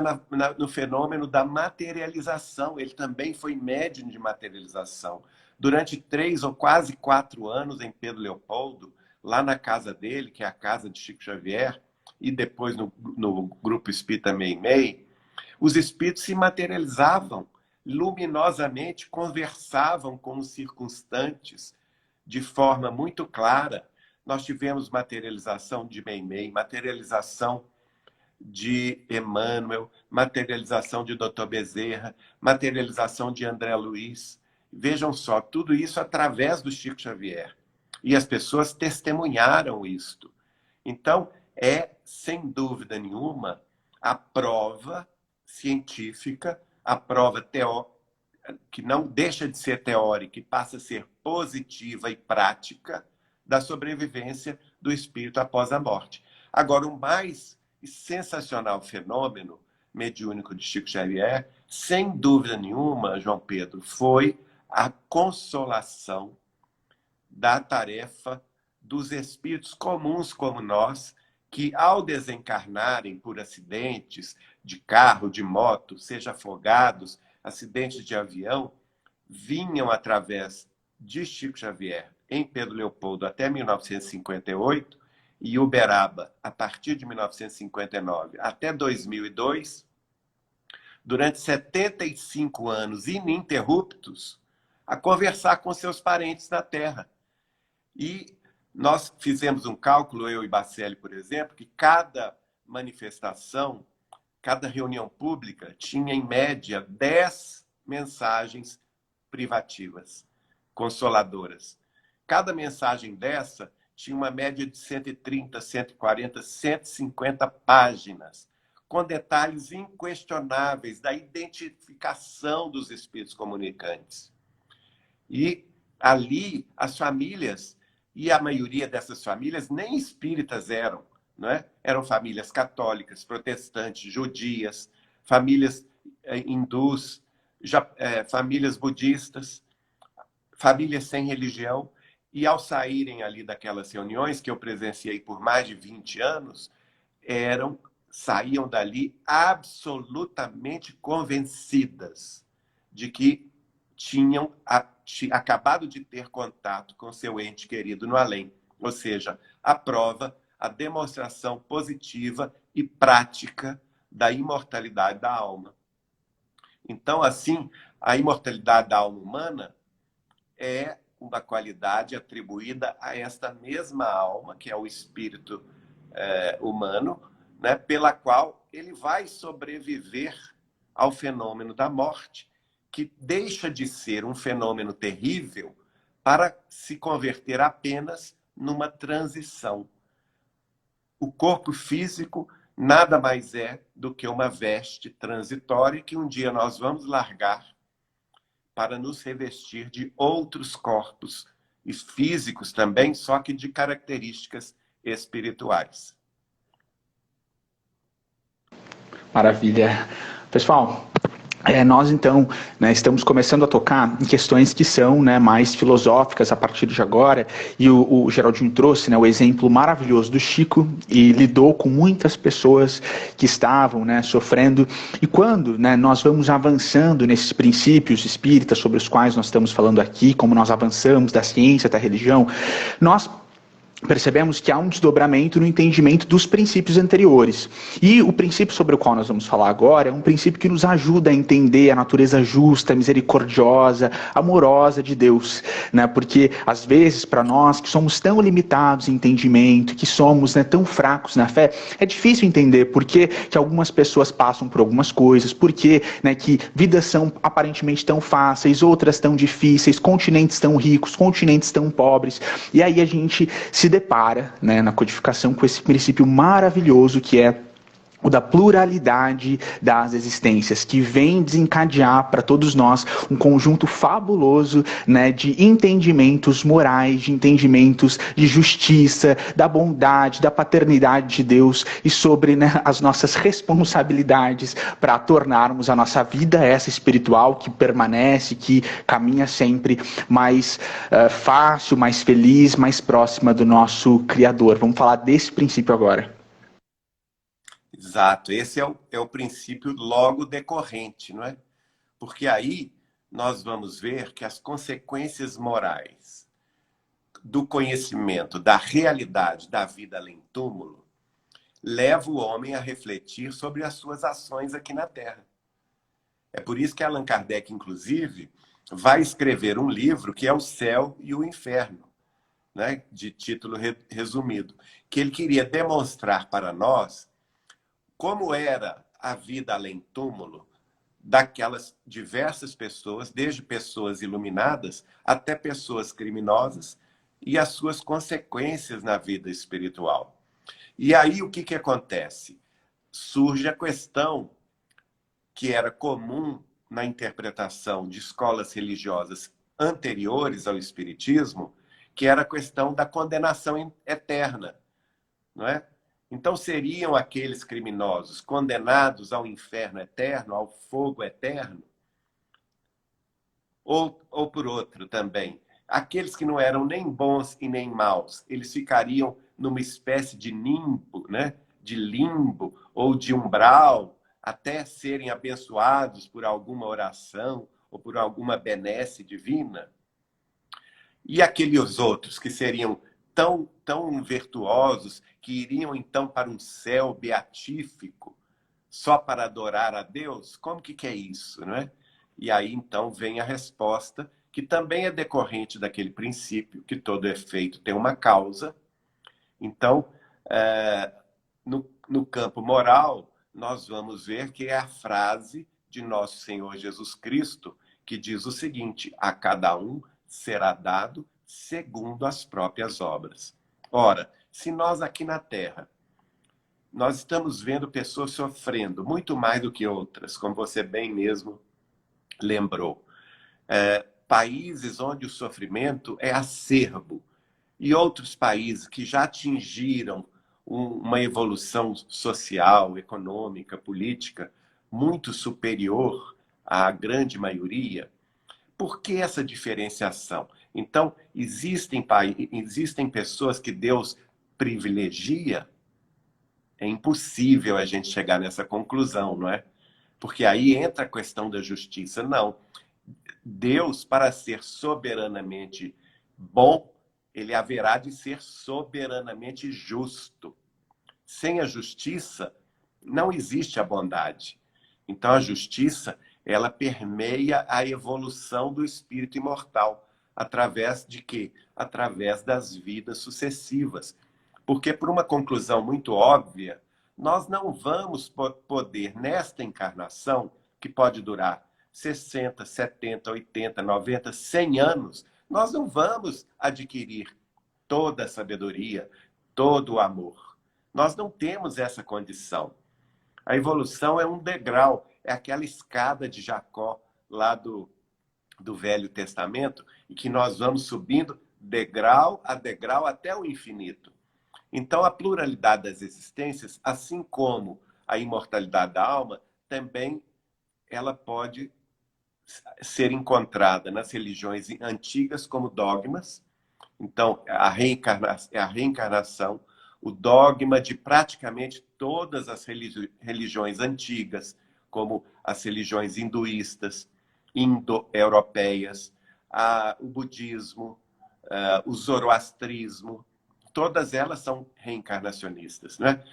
no fenômeno da materialização. Ele também foi médium de materialização. Durante 3 ou quase 4 anos em Pedro Leopoldo, lá na casa dele, que é a casa de Chico Xavier, e depois no Grupo Espírita Meimei, os espíritos se materializavam luminosamente, conversavam com os circunstantes de forma muito clara. Nós tivemos materialização de Meimei, materialização de Emmanuel, materialização de Dr. Bezerra, materialização de André Luiz. Vejam só, tudo isso através do Chico Xavier. E as pessoas testemunharam isto. Então, é, sem dúvida nenhuma, a prova científica, a prova teórica, que não deixa de ser teórica e passa a ser positiva e prática da sobrevivência do espírito após a morte. Agora, o mais sensacional fenômeno mediúnico de Chico Xavier, sem dúvida nenhuma, João Pedro, foi a consolação da tarefa dos espíritos comuns como nós, que ao desencarnarem por acidentes de carro, de moto, seja afogados, acidentes de avião, vinham através de Chico Xavier em Pedro Leopoldo até 1958 e Uberaba a partir de 1959 até 2002, durante 75 anos ininterruptos, a conversar com seus parentes na Terra. E nós fizemos um cálculo, eu e Bacelli, por exemplo, que cada manifestação, cada reunião pública tinha, em média, 10 mensagens privativas, consoladoras. Cada mensagem dessa tinha uma média de 130, 140, 150 páginas, com detalhes inquestionáveis da identificação dos espíritos comunicantes. E ali, as famílias, e a maioria dessas famílias nem espíritas eram, não é? Eram famílias católicas, protestantes, judias, famílias hindus, famílias budistas, famílias sem religião. E ao saírem ali daquelas reuniões, que eu presenciei por mais de 20 anos, saíam dali absolutamente convencidas de que tinham acabado de ter contato com seu ente querido no além. Ou seja, a prova, a demonstração positiva e prática da imortalidade da alma. Então, assim, a imortalidade da alma humana é uma qualidade atribuída a esta mesma alma, que é o espírito humano, né, pela qual ele vai sobreviver ao fenômeno da morte, que deixa de ser um fenômeno terrível para se converter apenas numa transição. O corpo físico nada mais é do que uma veste transitória que um dia nós vamos largar para nos revestir de outros corpos, e físicos também, só que de características espirituais. Maravilha. Pessoal, nós então, né, estamos começando a tocar em questões que são, né, mais filosóficas a partir de agora, e o Geraldinho trouxe, né, o exemplo maravilhoso do Chico, e lidou com muitas pessoas que estavam, né, sofrendo, e quando, né, nós vamos avançando nesses princípios espíritas sobre os quais nós estamos falando aqui, como nós avançamos da ciência, da religião, nós percebemos que há um desdobramento no entendimento dos princípios anteriores. E o princípio sobre o qual nós vamos falar agora é um princípio que nos ajuda a entender a natureza justa, misericordiosa, amorosa de Deus, né? Porque, às vezes, para nós que somos tão limitados em entendimento, que somos, né, tão fracos na fé, é difícil entender por que algumas pessoas passam por algumas coisas, por que, né, que vidas são aparentemente tão fáceis, outras tão difíceis, continentes tão ricos, continentes tão pobres. E aí a gente se depara, né, na codificação com esse princípio maravilhoso que é o da pluralidade das existências, que vem desencadear para todos nós um conjunto fabuloso, né, de entendimentos morais, de entendimentos de justiça, da bondade, da paternidade de Deus e sobre, né, as nossas responsabilidades para tornarmos a nossa vida essa espiritual que permanece, que caminha sempre mais fácil, mais feliz, mais próxima do nosso Criador. Vamos falar desse princípio agora. Exato, esse é o princípio logo decorrente, não é? Porque aí nós vamos ver que as consequências morais do conhecimento da realidade da vida além túmulo leva o homem a refletir sobre as suas ações aqui na Terra. É por isso que Allan Kardec, inclusive, vai escrever um livro que é O Céu e o Inferno, né? De título resumido, que ele queria demonstrar para nós como era a vida além-túmulo daquelas diversas pessoas, desde pessoas iluminadas até pessoas criminosas, e as suas consequências na vida espiritual. E aí o que acontece? Surge a questão que era comum na interpretação de escolas religiosas anteriores ao Espiritismo, que era a questão da condenação eterna, não é? Então seriam aqueles criminosos condenados ao inferno eterno, ao fogo eterno, ou por outro também, aqueles que não eram nem bons e nem maus, eles ficariam numa espécie de limbo, né? De limbo ou de umbral, até serem abençoados por alguma oração ou por alguma benesse divina. E aqueles outros que seriam tão virtuosos, que iriam então para um céu beatífico, só para adorar a Deus? Como que é isso, não é? E aí então vem a resposta, que também é decorrente daquele princípio, que todo efeito tem uma causa. Então, no campo moral, nós vamos ver que é a frase de nosso Senhor Jesus Cristo, que diz o seguinte: a cada um será dado segundo as próprias obras. Ora, se nós aqui na Terra, nós estamos vendo pessoas sofrendo muito mais do que outras, como você bem mesmo lembrou. Países onde o sofrimento é acerbo, e outros países que já atingiram uma evolução social, econômica, política muito superior à grande maioria. Por que essa diferenciação? Então, existem pessoas que Deus privilegia? É impossível a gente chegar nessa conclusão, não é? Porque aí entra a questão da justiça. Não. Deus, para ser soberanamente bom, ele haverá de ser soberanamente justo. Sem a justiça, não existe a bondade. Então, a justiça, ela permeia a evolução do espírito imortal. Através de quê? Através das vidas sucessivas. Porque, por uma conclusão muito óbvia, nós não vamos poder, nesta encarnação, que pode durar 60, 70, 80, 90, 100 anos, nós não vamos adquirir toda a sabedoria, todo o amor. Nós não temos essa condição. A evolução é um degrau, é aquela escada de Jacó lá do Velho Testamento, e que nós vamos subindo degrau a degrau até o infinito. Então, a pluralidade das existências, assim como a imortalidade da alma, também ela pode ser encontrada nas religiões antigas como dogmas. Então, a reencarnação, o dogma de praticamente todas as religiões antigas, como as religiões hinduístas, indo-europeias, o budismo, o zoroastrismo, todas elas são reencarnacionistas, né?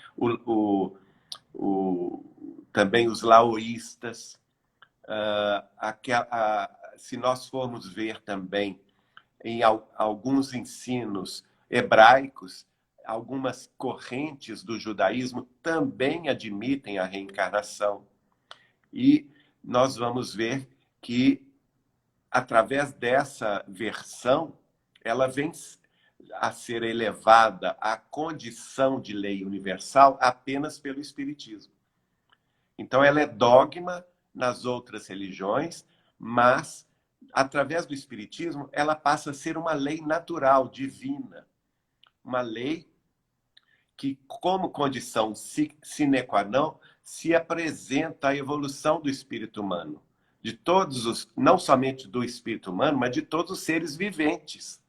Também os laoístas. Se nós formos ver também em alguns ensinos hebraicos, algumas correntes do judaísmo também admitem a reencarnação. E nós vamos ver que, através dessa versão, ela vem a ser elevada à condição de lei universal apenas pelo Espiritismo. Então, ela é dogma nas outras religiões, mas, através do Espiritismo, ela passa a ser uma lei natural, divina. Uma lei que, como condição sine qua non, se apresenta a evolução do espírito humano. De todos não somente do espírito humano, mas de todos os seres viventes.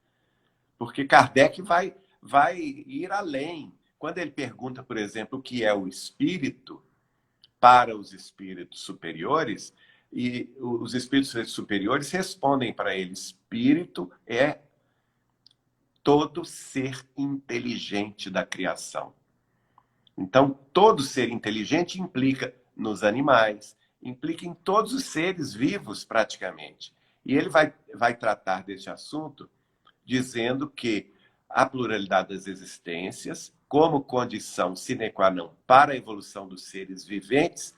Porque Kardec vai ir além. Quando ele pergunta, por exemplo, o que é o espírito para os espíritos superiores, e os espíritos superiores respondem para ele: espírito é todo ser inteligente da criação. Então, todo ser inteligente implica nos animais, implica em todos os seres vivos, praticamente. E ele vai tratar desse assunto dizendo que a pluralidade das existências como condição sine qua non para a evolução dos seres viventes,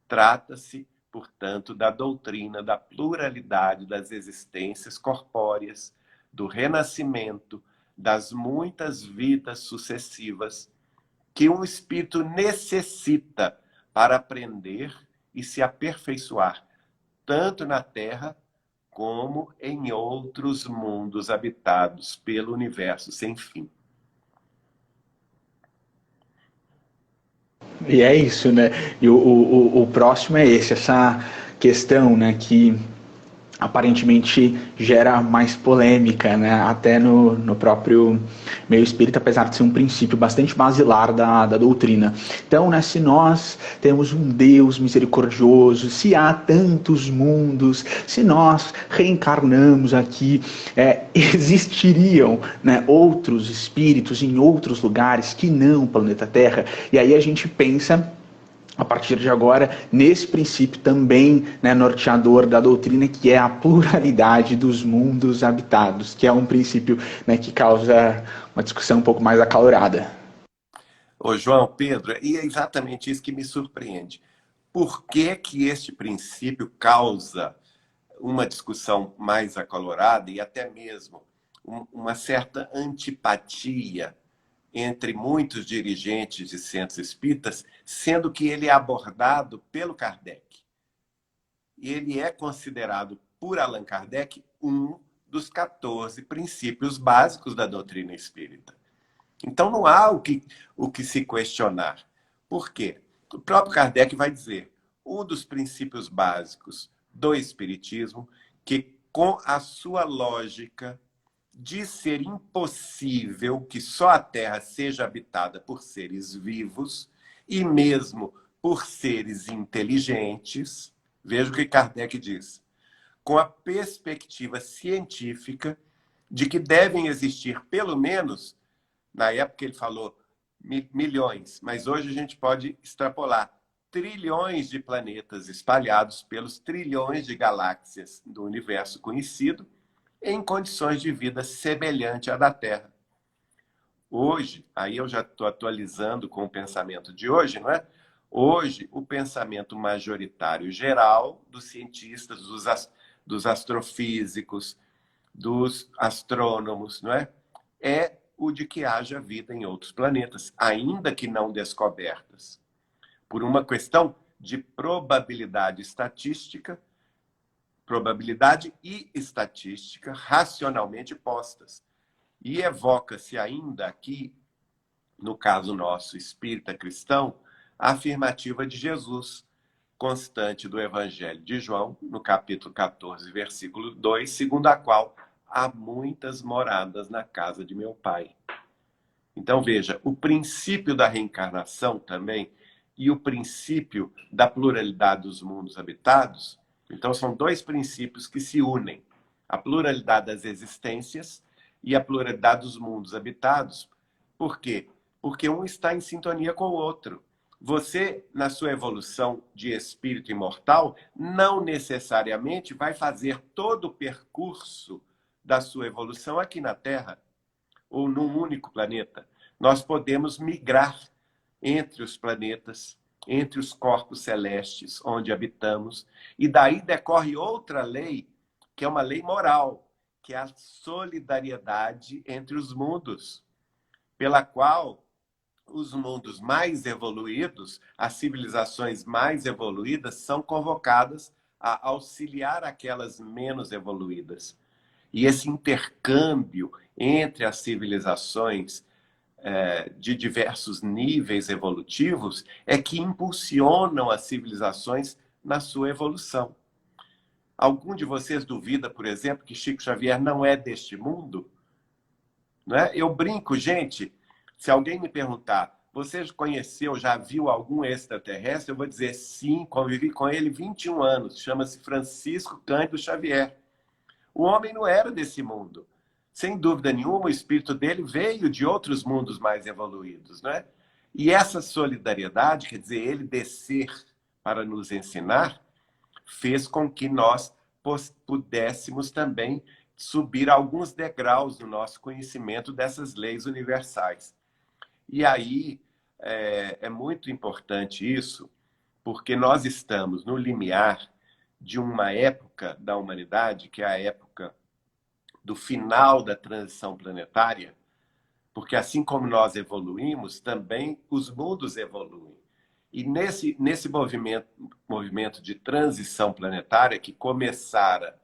trata-se, portanto, da doutrina da pluralidade das existências corpóreas, do renascimento, das muitas vidas sucessivas que um espírito necessita para aprender e se aperfeiçoar, tanto na Terra como em outros mundos habitados pelo universo sem fim. E é isso, né? E o próximo é esse, essa questão, né, que aparentemente gera mais polêmica, né, até no próprio meio espírita, apesar de ser um princípio bastante basilar da doutrina. Então, né, se nós temos um Deus misericordioso, se há tantos mundos, se nós reencarnamos aqui, existiriam, né, outros espíritos em outros lugares que não o planeta Terra, e aí a gente pensa, a partir de agora, nesse princípio também, né, norteador da doutrina, que é a pluralidade dos mundos habitados, que é um princípio, né, que causa uma discussão um pouco mais acalorada. Ô João, Pedro, e é exatamente isso que me surpreende. Por que que este princípio causa uma discussão mais acalorada e até mesmo uma certa antipatia entre muitos dirigentes de centros espíritas, sendo que ele é abordado pelo Kardec? E ele é considerado, por Allan Kardec, um dos 14 princípios básicos da doutrina espírita. Então não há o que se questionar. Por quê? O próprio Kardec vai dizer, um dos princípios básicos do espiritismo, que com a sua lógica de ser impossível que só a Terra seja habitada por seres vivos e mesmo por seres inteligentes, veja o que Kardec diz, com a perspectiva científica de que devem existir pelo menos, na época ele falou milhões, mas hoje a gente pode extrapolar, trilhões de planetas espalhados pelos trilhões de galáxias do universo conhecido, em condições de vida semelhante à da Terra. Hoje, aí eu já estou atualizando com o pensamento de hoje, não é? Hoje, o pensamento majoritário geral dos cientistas, dos astrofísicos, dos astrônomos, não é? É o de que haja vida em outros planetas, ainda que não descobertas, por uma questão de probabilidade e estatística racionalmente postas. E evoca-se ainda aqui, no caso nosso espírita cristão, a afirmativa de Jesus, constante do Evangelho de João, no capítulo 14, versículo 2, segundo a qual há muitas moradas na casa de meu Pai. Então veja, o princípio da reencarnação também e o princípio da pluralidade dos mundos habitados, então são dois princípios que se unem, a pluralidade das existências e a pluralidade dos mundos habitados. Por quê? Porque um está em sintonia com o outro. Você, na sua evolução de espírito imortal, não necessariamente vai fazer todo o percurso da sua evolução aqui na Terra, ou num único planeta. Nós podemos migrar entre os planetas, entre os corpos celestes onde habitamos, e daí decorre outra lei, que é uma lei moral, que é a solidariedade entre os mundos, pela qual os mundos mais evoluídos, as civilizações mais evoluídas, são convocadas a auxiliar aquelas menos evoluídas. E esse intercâmbio entre as civilizações de diversos níveis evolutivos é que impulsionam as civilizações na sua evolução. Algum de vocês duvida, por exemplo, que Chico Xavier não é deste mundo? Não é? Eu brinco, gente, se alguém me perguntar, você conheceu, já viu algum extraterrestre? Eu vou dizer sim, convivi com ele 21 anos, chama-se Francisco Cândido Xavier. O homem não era desse mundo. Sem dúvida nenhuma, o espírito dele veio de outros mundos mais evoluídos, não é? E essa solidariedade, quer dizer, ele descer para nos ensinar, fez com que nós pudéssemos também subir alguns degraus no nosso conhecimento dessas leis universais. E aí é muito importante isso, porque nós estamos no limiar de uma época da humanidade, que é a época do final da transição planetária, porque assim como nós evoluímos, também os mundos evoluem. E nesse movimento de transição planetária, que começara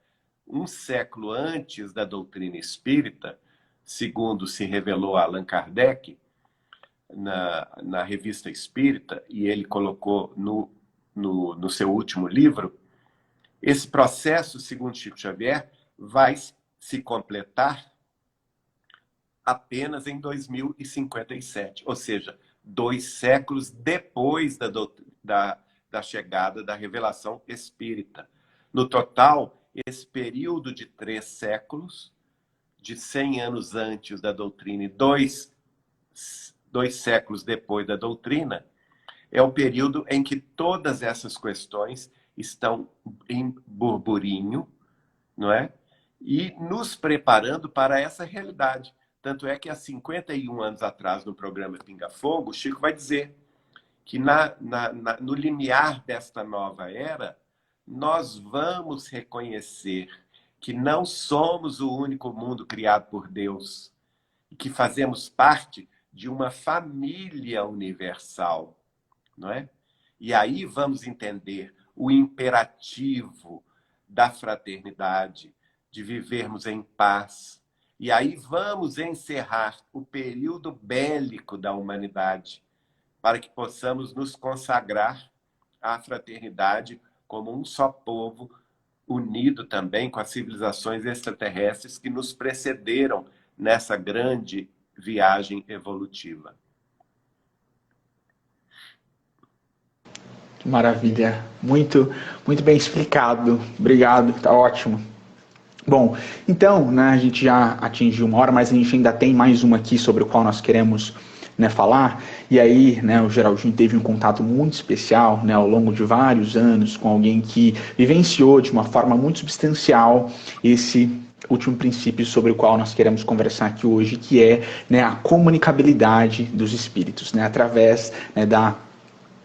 um século antes da doutrina espírita, segundo se revelou a Allan Kardec, na Revista Espírita, e ele colocou no seu último livro, esse processo, segundo Chico Xavier, vai se completar apenas em 2057, ou seja, 2 séculos depois da chegada da revelação espírita. No total, esse período de 3 séculos, de 100 anos antes da doutrina e 2 séculos depois da doutrina, é o período em que todas essas questões estão em burburinho, não é? E nos preparando para essa realidade. Tanto é que há 51 anos atrás, no programa Pinga Fogo, o Chico vai dizer que no limiar desta nova era, nós vamos reconhecer que não somos o único mundo criado por Deus e que fazemos parte de uma família universal, não é? E aí vamos entender o imperativo da fraternidade, de vivermos em paz. E aí vamos encerrar o período bélico da humanidade, para que possamos nos consagrar à fraternidade como um só povo, unido também com as civilizações extraterrestres que nos precederam nessa grande viagem evolutiva. Maravilha, muito bem explicado. Obrigado, tá ótimo. Bom, então, né, a gente já atingiu 1 hora, mas a gente ainda tem mais uma aqui sobre o qual nós queremos, né, falar. E aí, né, o Geraldinho teve um contato muito especial, né, ao longo de vários anos com alguém que vivenciou de uma forma muito substancial esse último princípio sobre o qual nós queremos conversar aqui hoje, que é, né, a comunicabilidade dos espíritos, né, através, né, da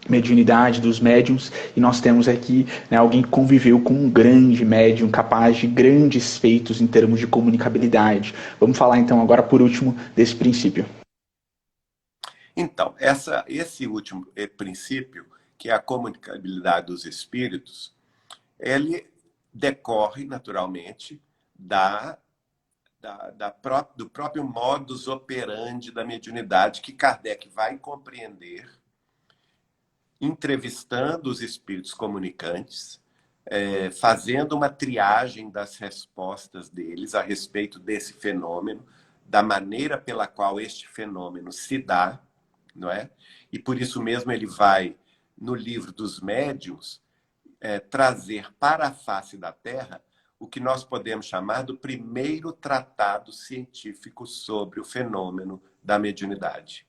mediunidade dos médiums, e nós temos aqui, né, alguém que conviveu com um grande médium, capaz de grandes feitos em termos de comunicabilidade. Vamos falar então agora por último desse princípio. Então, esse último princípio, que é a comunicabilidade dos espíritos, ele decorre naturalmente do próprio modus operandi da mediunidade, que Kardec vai compreender entrevistando os espíritos comunicantes, fazendo uma triagem das respostas deles a respeito desse fenômeno, da maneira pela qual este fenômeno se dá, não é? E por isso mesmo ele vai, no livro dos médiuns, trazer para a face da Terra o que nós podemos chamar do primeiro tratado científico sobre o fenômeno da mediunidade.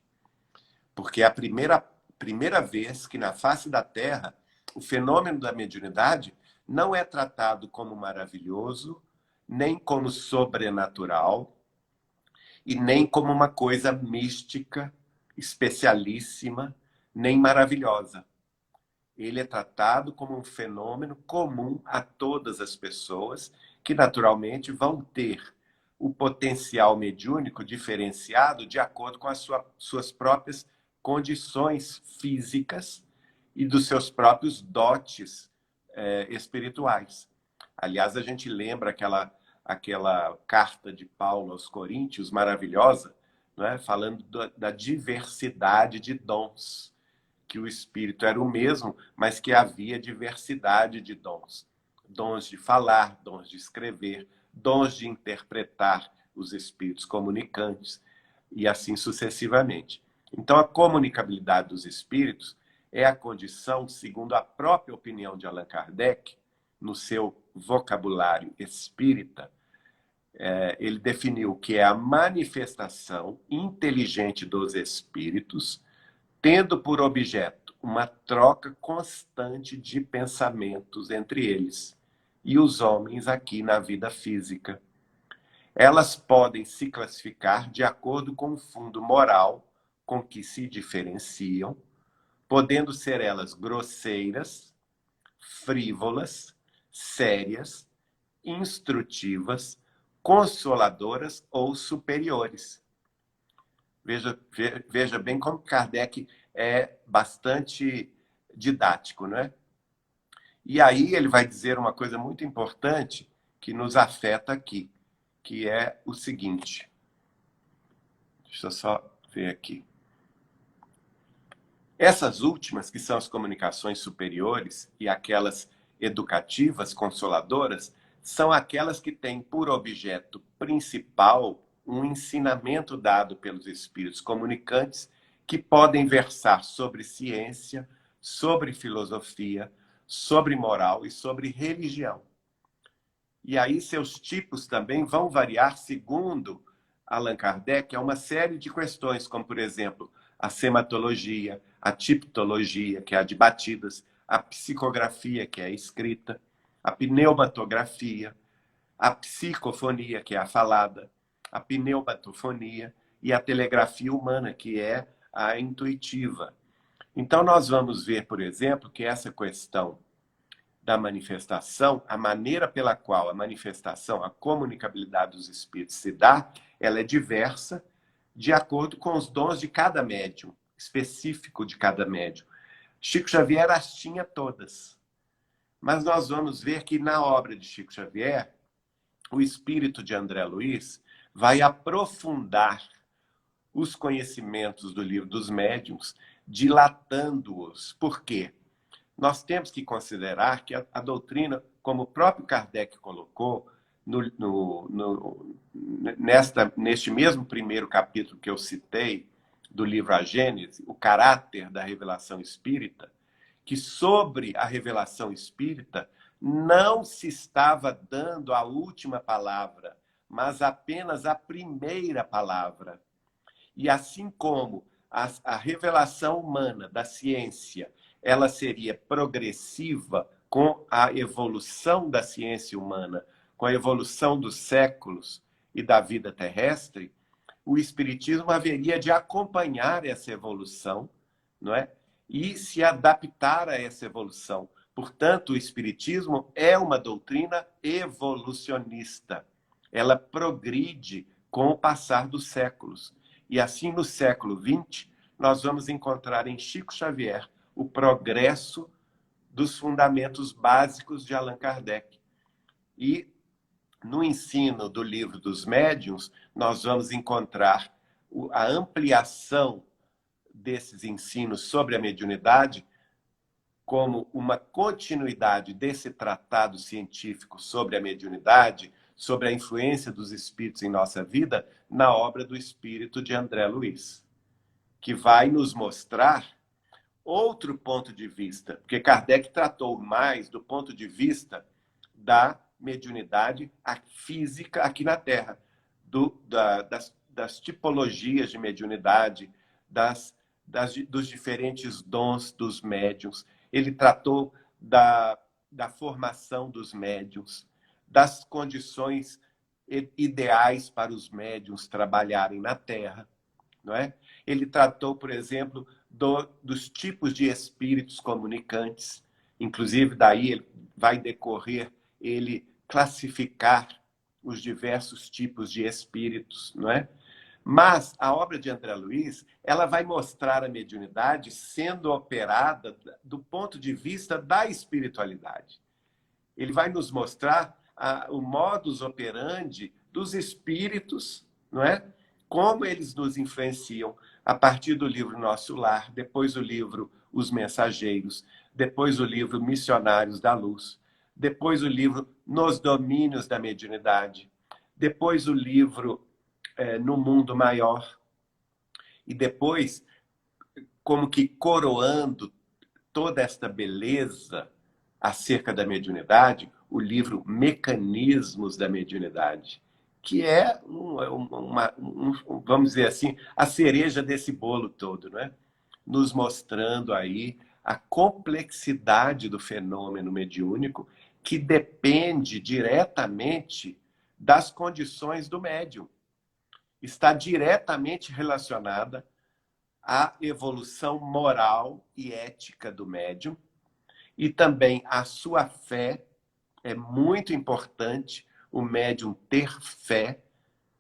Porque é a primeira vez que na face da Terra o fenômeno da mediunidade não é tratado como maravilhoso, nem como sobrenatural, e nem como uma coisa mística, especialíssima, nem maravilhosa. Ele é tratado como um fenômeno comum a todas as pessoas, que naturalmente vão ter o potencial mediúnico diferenciado de acordo com as suas próprias condições físicas e dos seus próprios dotes espirituais. Aliás, a gente lembra aquela carta de Paulo aos Coríntios, maravilhosa, não é? Falando da diversidade de dons, que o Espírito era o mesmo, mas que havia diversidade de dons. Dons de falar, dons de escrever, dons de interpretar os espíritos comunicantes, e assim sucessivamente. Então, a comunicabilidade dos espíritos é a condição, segundo a própria opinião de Allan Kardec, no seu vocabulário espírita, ele definiu que é a manifestação inteligente dos espíritos, tendo por objeto uma troca constante de pensamentos entre eles e os homens aqui na vida física, Elas podem se classificar de acordo com o fundo moral com que se diferenciam, podendo ser elas grosseiras, frívolas, sérias, instrutivas, consoladoras ou superiores. Veja bem como Kardec é bastante didático, não é? E aí ele vai dizer uma coisa muito importante que nos afeta aqui, que é o seguinte. Deixa eu só ver aqui. Essas últimas, que são as comunicações superiores e aquelas educativas, consoladoras, são aquelas que têm por objeto principal um ensinamento dado pelos espíritos comunicantes que podem versar sobre ciência, sobre filosofia, sobre moral e sobre religião. E aí seus tipos também vão variar segundo Allan Kardec, uma série de questões, como, por exemplo, a sematologia, a tipologia, que é a de batidas, a psicografia, que é a escrita, a pneumatografia, a psicofonia, que é a falada, a pneumatofonia e a telegrafia humana, que é a intuitiva. Então, nós vamos ver, por exemplo, que essa questão da manifestação, a maneira pela qual a manifestação, a comunicabilidade dos espíritos se dá, ela é diversa de acordo com os dons de cada médium, específico de cada médium. Chico Xavier as tinha todas. Mas nós vamos ver que na obra de Chico Xavier, o espírito de André Luiz vai aprofundar os conhecimentos do livro dos médiuns, dilatando-os. Por quê? Nós temos que considerar que a doutrina, como o próprio Kardec colocou, neste mesmo primeiro capítulo que eu citei, do livro A Gênese, o caráter da revelação espírita, que sobre a revelação espírita não se estava dando a última palavra, mas apenas a primeira palavra. E assim como a revelação humana da ciência, ela seria progressiva com a evolução da ciência humana, com a evolução dos séculos e da vida terrestre, o Espiritismo haveria de acompanhar essa evolução, não é? E se adaptar a essa evolução. Portanto, o Espiritismo é uma doutrina evolucionista. Ela progride com o passar dos séculos. E assim, no século XX, nós vamos encontrar em Chico Xavier o progresso dos fundamentos básicos de Allan Kardec. E no ensino do livro dos médiuns, nós vamos encontrar a ampliação desses ensinos sobre a mediunidade como uma continuidade desse tratado científico sobre a mediunidade, sobre a influência dos espíritos em nossa vida, na obra do espírito de André Luiz, que vai nos mostrar outro ponto de vista, porque Kardec tratou mais do ponto de vista da mediunidade física aqui na Terra, das tipologias de mediunidade, dos diferentes dons dos médiuns. Ele tratou da formação dos médiuns, das condições ideais para os médiuns trabalharem na Terra, não é? Ele tratou, por exemplo, dos tipos de espíritos comunicantes. Inclusive, daí ele vai decorrer ele classificar os diversos tipos de espíritos, não é? Mas a obra de André Luiz, ela vai mostrar a mediunidade sendo operada do ponto de vista da espiritualidade. Ele vai nos mostrar o modus operandi dos espíritos, não é? Como eles nos influenciam a partir do livro Nosso Lar, depois o livro Os Mensageiros, depois o livro Missionários da Luz, depois o livro Nos Domínios da Mediunidade, depois o livro No Mundo Maior, e depois, como que coroando toda esta beleza acerca da mediunidade, o livro Mecanismos da Mediunidade, que é, vamos dizer assim, a cereja desse bolo todo, não é? Nos mostrando aí a complexidade do fenômeno mediúnico, que depende diretamente das condições do médium. Está diretamente relacionada à evolução moral e ética do médium e também a sua fé. É muito importante o médium ter fé,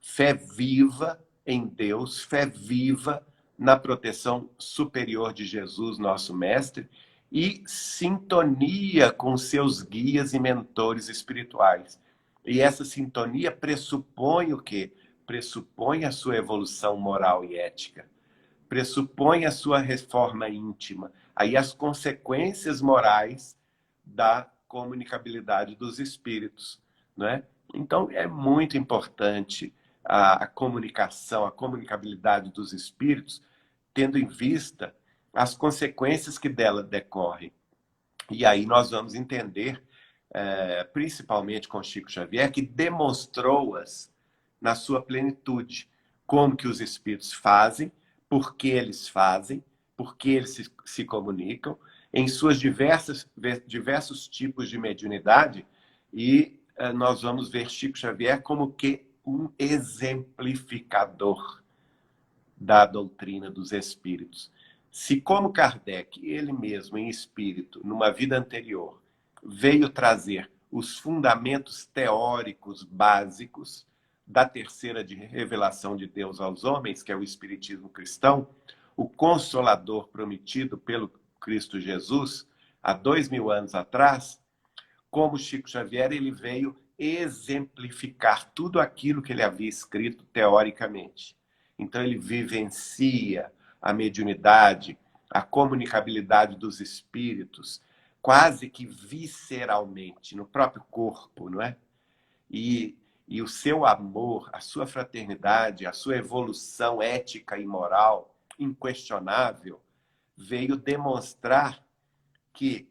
fé viva em Deus, fé viva na proteção superior de Jesus, nosso mestre, e sintonia com seus guias e mentores espirituais. E essa sintonia pressupõe o quê? Pressupõe a sua evolução moral e ética, pressupõe a sua reforma íntima, aí as consequências morais da comunicabilidade dos espíritos, né? Então, é muito importante a comunicação, a comunicabilidade dos espíritos, tendo em vista as consequências que dela decorrem. E aí nós vamos entender, principalmente com Chico Xavier, que demonstrou-as na sua plenitude, como que os espíritos fazem, por que eles fazem, por que eles se comunicam, em suas diversos tipos de mediunidade, e nós vamos ver Chico Xavier como que um exemplificador da doutrina dos espíritos. Se como Kardec, ele mesmo em espírito, numa vida anterior, veio trazer os fundamentos teóricos básicos da terceira revelação de Deus aos homens, que é o espiritismo cristão, o consolador prometido pelo Cristo Jesus, há 2000 anos atrás, como Chico Xavier, ele veio exemplificar tudo aquilo que ele havia escrito teoricamente. Então ele vivencia a mediunidade, a comunicabilidade dos espíritos, quase que visceralmente, no próprio corpo, não é? E o seu amor, a sua fraternidade, a sua evolução ética e moral inquestionável, veio demonstrar que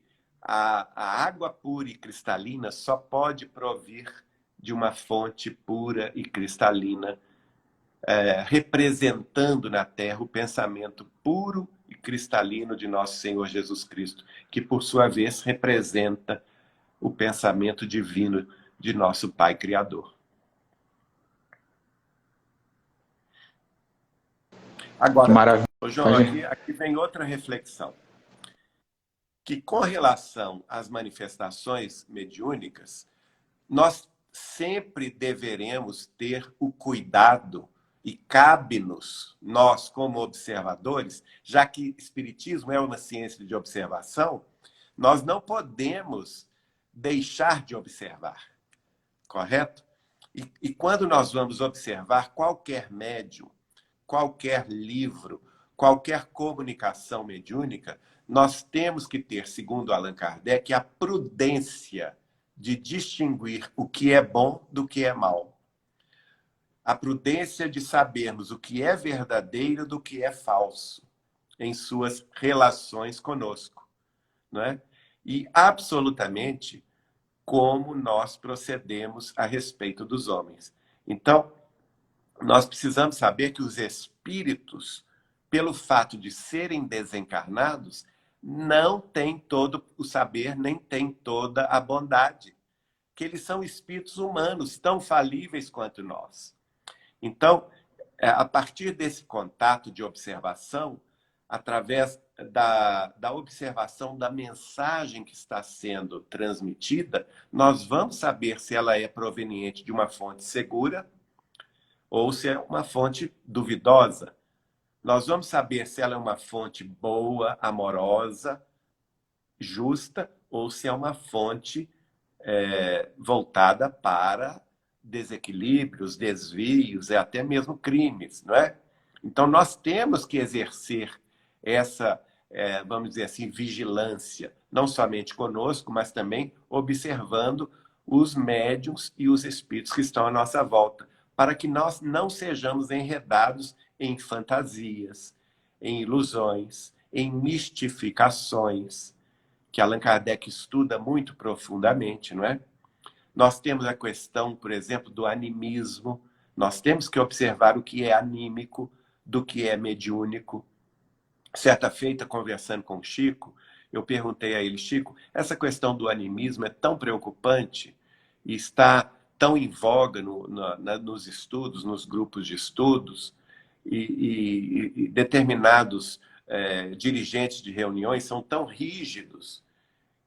a água pura e cristalina só pode provir de uma fonte pura e cristalina, representando na Terra o pensamento puro e cristalino de nosso Senhor Jesus Cristo, que, por sua vez, representa o pensamento divino de nosso Pai Criador. Agora, Maravilha. João, aqui vem outra reflexão. Que com relação às manifestações mediúnicas, nós sempre deveremos ter o cuidado, e cabe-nos, nós como observadores, já que Espiritismo é uma ciência de observação, nós não podemos deixar de observar, correto? E quando nós vamos observar qualquer médium, qualquer livro, qualquer comunicação mediúnica, nós temos que ter, segundo Allan Kardec, a prudência de distinguir o que é bom do que é mal. A prudência de sabermos o que é verdadeiro do que é falso em suas relações conosco, não é? E absolutamente como nós procedemos a respeito dos homens. Então, nós precisamos saber que os espíritos, pelo fato de serem desencarnados, não têm todo o saber, nem têm toda a bondade. Que eles são espíritos humanos, tão falíveis quanto nós. Então, a partir desse contato de observação, através da observação da mensagem que está sendo transmitida, nós vamos saber se ela é proveniente de uma fonte segura ou se é uma fonte duvidosa. Nós vamos saber se ela é uma fonte boa, amorosa, justa, ou se é uma fonte voltada para desequilíbrios, desvios, até mesmo crimes, não é? Então, nós temos que exercer essa, vamos dizer assim, vigilância, não somente conosco, mas também observando os médiuns e os espíritos que estão à nossa volta, para que nós não sejamos enredados em fantasias, em ilusões, em mistificações, que Allan Kardec estuda muito profundamente, não é? Nós temos a questão, por exemplo, do animismo. Nós temos que observar o que é anímico, do que é mediúnico. Certa feita, conversando com o Chico, eu perguntei a ele, Chico, essa questão do animismo é tão preocupante e está tão em voga nos estudos, nos grupos de estudos, e determinados dirigentes de reuniões são tão rígidos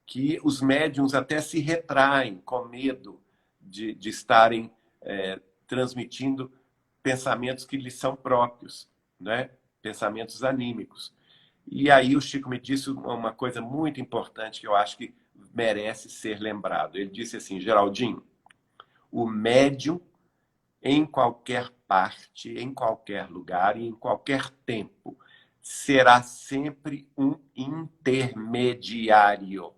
que os médiums até se retraem com medo de estarem transmitindo pensamentos que lhes são próprios, né? Pensamentos anímicos. E aí o Chico me disse uma coisa muito importante que eu acho que merece ser lembrado. Ele disse assim: Geraldinho, o médium, em qualquer parte, em qualquer lugar e em qualquer tempo, será sempre um intermediário.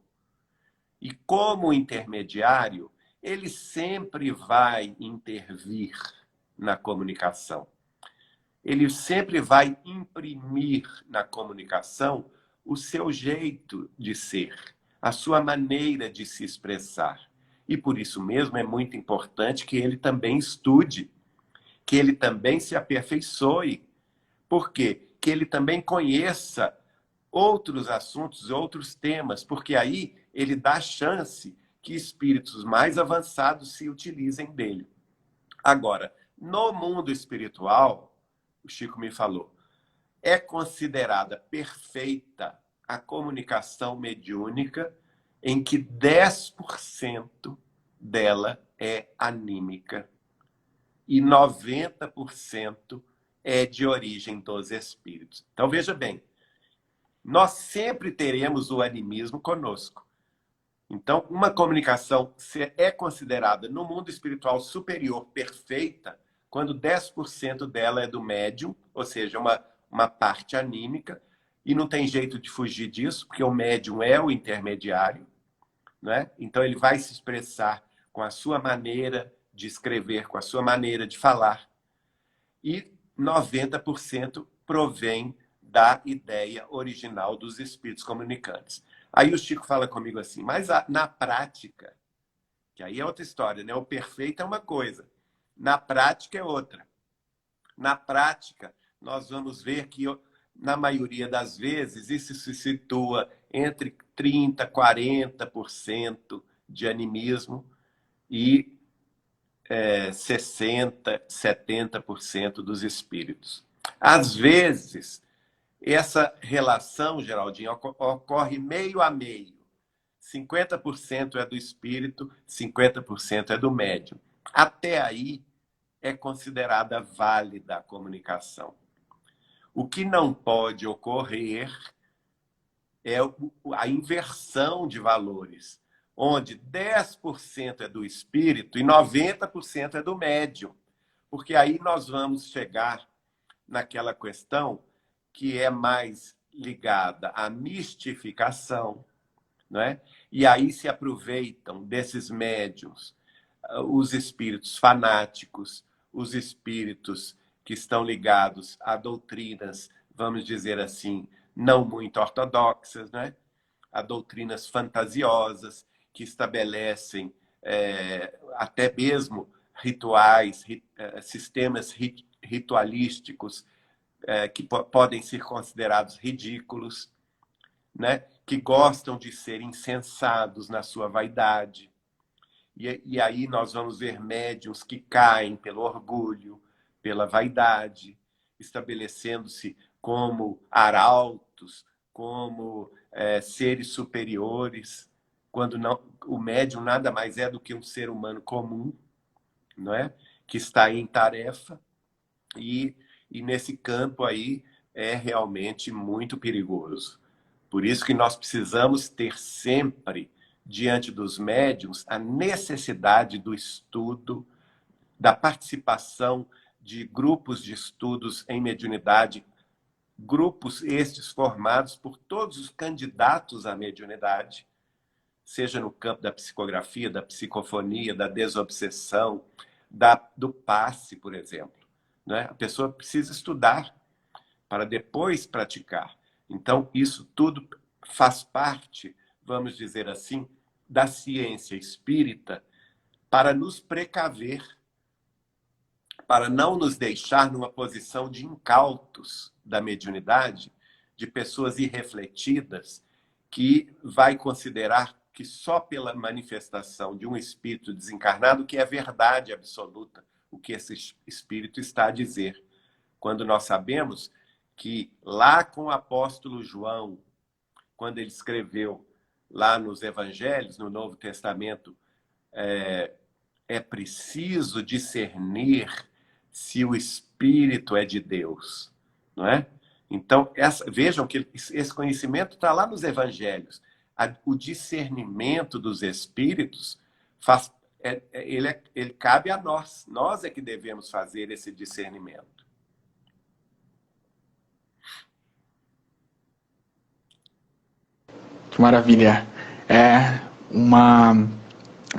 E como intermediário, ele sempre vai intervir na comunicação. Ele sempre vai imprimir na comunicação o seu jeito de ser, a sua maneira de se expressar. E por isso mesmo é muito importante que ele também estude, que ele também se aperfeiçoe. Por quê? Que ele também conheça outros assuntos, outros temas, porque aí ele dá chance que espíritos mais avançados se utilizem dele. Agora, no mundo espiritual, o Chico me falou, é considerada perfeita a comunicação mediúnica em que 10% dela é anímica e 90% é de origem dos espíritos. Então, veja bem, nós sempre teremos o animismo conosco. Então, uma comunicação é considerada no mundo espiritual superior perfeita quando 10% dela é do médium, ou seja, uma parte anímica, e não tem jeito de fugir disso, porque o médium é o intermediário, né? Então ele vai se expressar com a sua maneira de escrever, com a sua maneira de falar, e 90% provém da ideia original dos espíritos comunicantes. Aí o Chico fala comigo assim, mas na prática, que aí é outra história, né? O perfeito é uma coisa, na prática é outra. Na prática, nós vamos ver que, na maioria das vezes, isso se situa entre 30% e 40% de animismo e 60%, 70% dos espíritos. Às vezes, essa relação, Geraldinho, ocorre meio a meio. 50% é do espírito, 50% é do médium. Até aí é considerada válida a comunicação. O que não pode ocorrer é a inversão de valores, onde 10% é do espírito e 90% é do médium. Porque aí nós vamos chegar naquela questão que é mais ligada à mistificação, não é? E aí se aproveitam desses médiuns os espíritos fanáticos, os espíritos que estão ligados a doutrinas, vamos dizer assim, não muito ortodoxas, né? A doutrinas fantasiosas que estabelecem até mesmo rituais, sistemas ritualísticos que podem ser considerados ridículos, né? Que gostam de ser insensados na sua vaidade. E aí nós vamos ver médiuns que caem pelo orgulho, pela vaidade, estabelecendo-se como arautos, como seres superiores, quando não, o médium nada mais é do que um ser humano comum, não é? Que está em tarefa, e nesse campo aí é realmente muito perigoso. Por isso que nós precisamos ter sempre, diante dos médiuns, a necessidade do estudo, da participação de grupos de estudos em mediunidade, grupos estes formados por todos os candidatos à mediunidade, seja no campo da psicografia, da psicofonia, da desobsessão, do passe, por exemplo, né? A pessoa precisa estudar para depois praticar. Então, isso tudo faz parte, vamos dizer assim, da ciência espírita para nos precaver, para não nos deixar numa posição de incautos da mediunidade, de pessoas irrefletidas, que vai considerar que só pela manifestação de um espírito desencarnado que é verdade absoluta o que esse espírito está a dizer. Quando nós sabemos que lá com o apóstolo João, quando ele escreveu lá nos Evangelhos, no Novo Testamento, é preciso discernir se o Espírito é de Deus, não é? Então, vejam que esse conhecimento está lá nos Evangelhos. O discernimento dos Espíritos ele cabe a nós. Nós é que devemos fazer esse discernimento. Que maravilha. É uma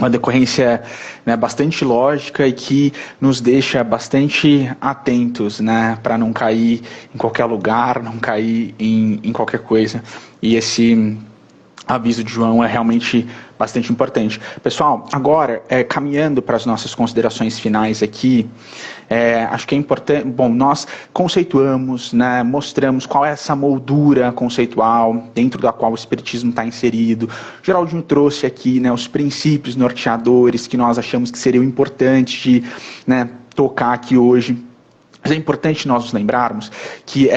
decorrência, né, bastante lógica e que nos deixa bastante atentos, né, para não cair em qualquer lugar, não cair em qualquer coisa. E esse aviso de João é realmente bastante importante. Pessoal, agora, caminhando para as nossas considerações finais aqui, acho que é importante, bom, nós conceituamos, né, mostramos qual é essa moldura conceitual dentro da qual o Espiritismo está inserido. O Geraldinho trouxe aqui, né, os princípios norteadores que nós achamos que seriam importantes de, né, tocar aqui hoje. Mas é importante nós nos lembrarmos que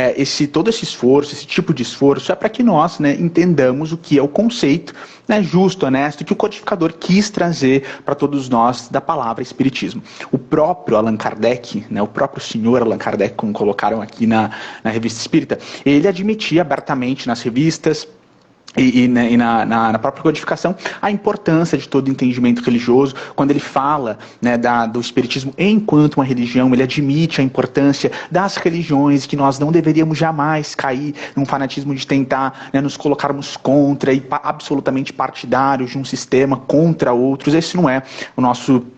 todo esse esforço, esse tipo de esforço, é para que nós, né, entendamos o que é o conceito, né, justo, honesto, que o codificador quis trazer para todos nós da palavra Espiritismo. O próprio Allan Kardec, né, o próprio senhor Allan Kardec, como colocaram aqui na Revista Espírita, ele admitia abertamente nas revistas na própria codificação a importância de todo o entendimento religioso. Quando ele fala, né, do Espiritismo enquanto uma religião, ele admite a importância das religiões, que nós não deveríamos jamais cair num fanatismo de tentar, né, nos colocarmos contra e absolutamente partidários de um sistema contra outros. Esse não é o nosso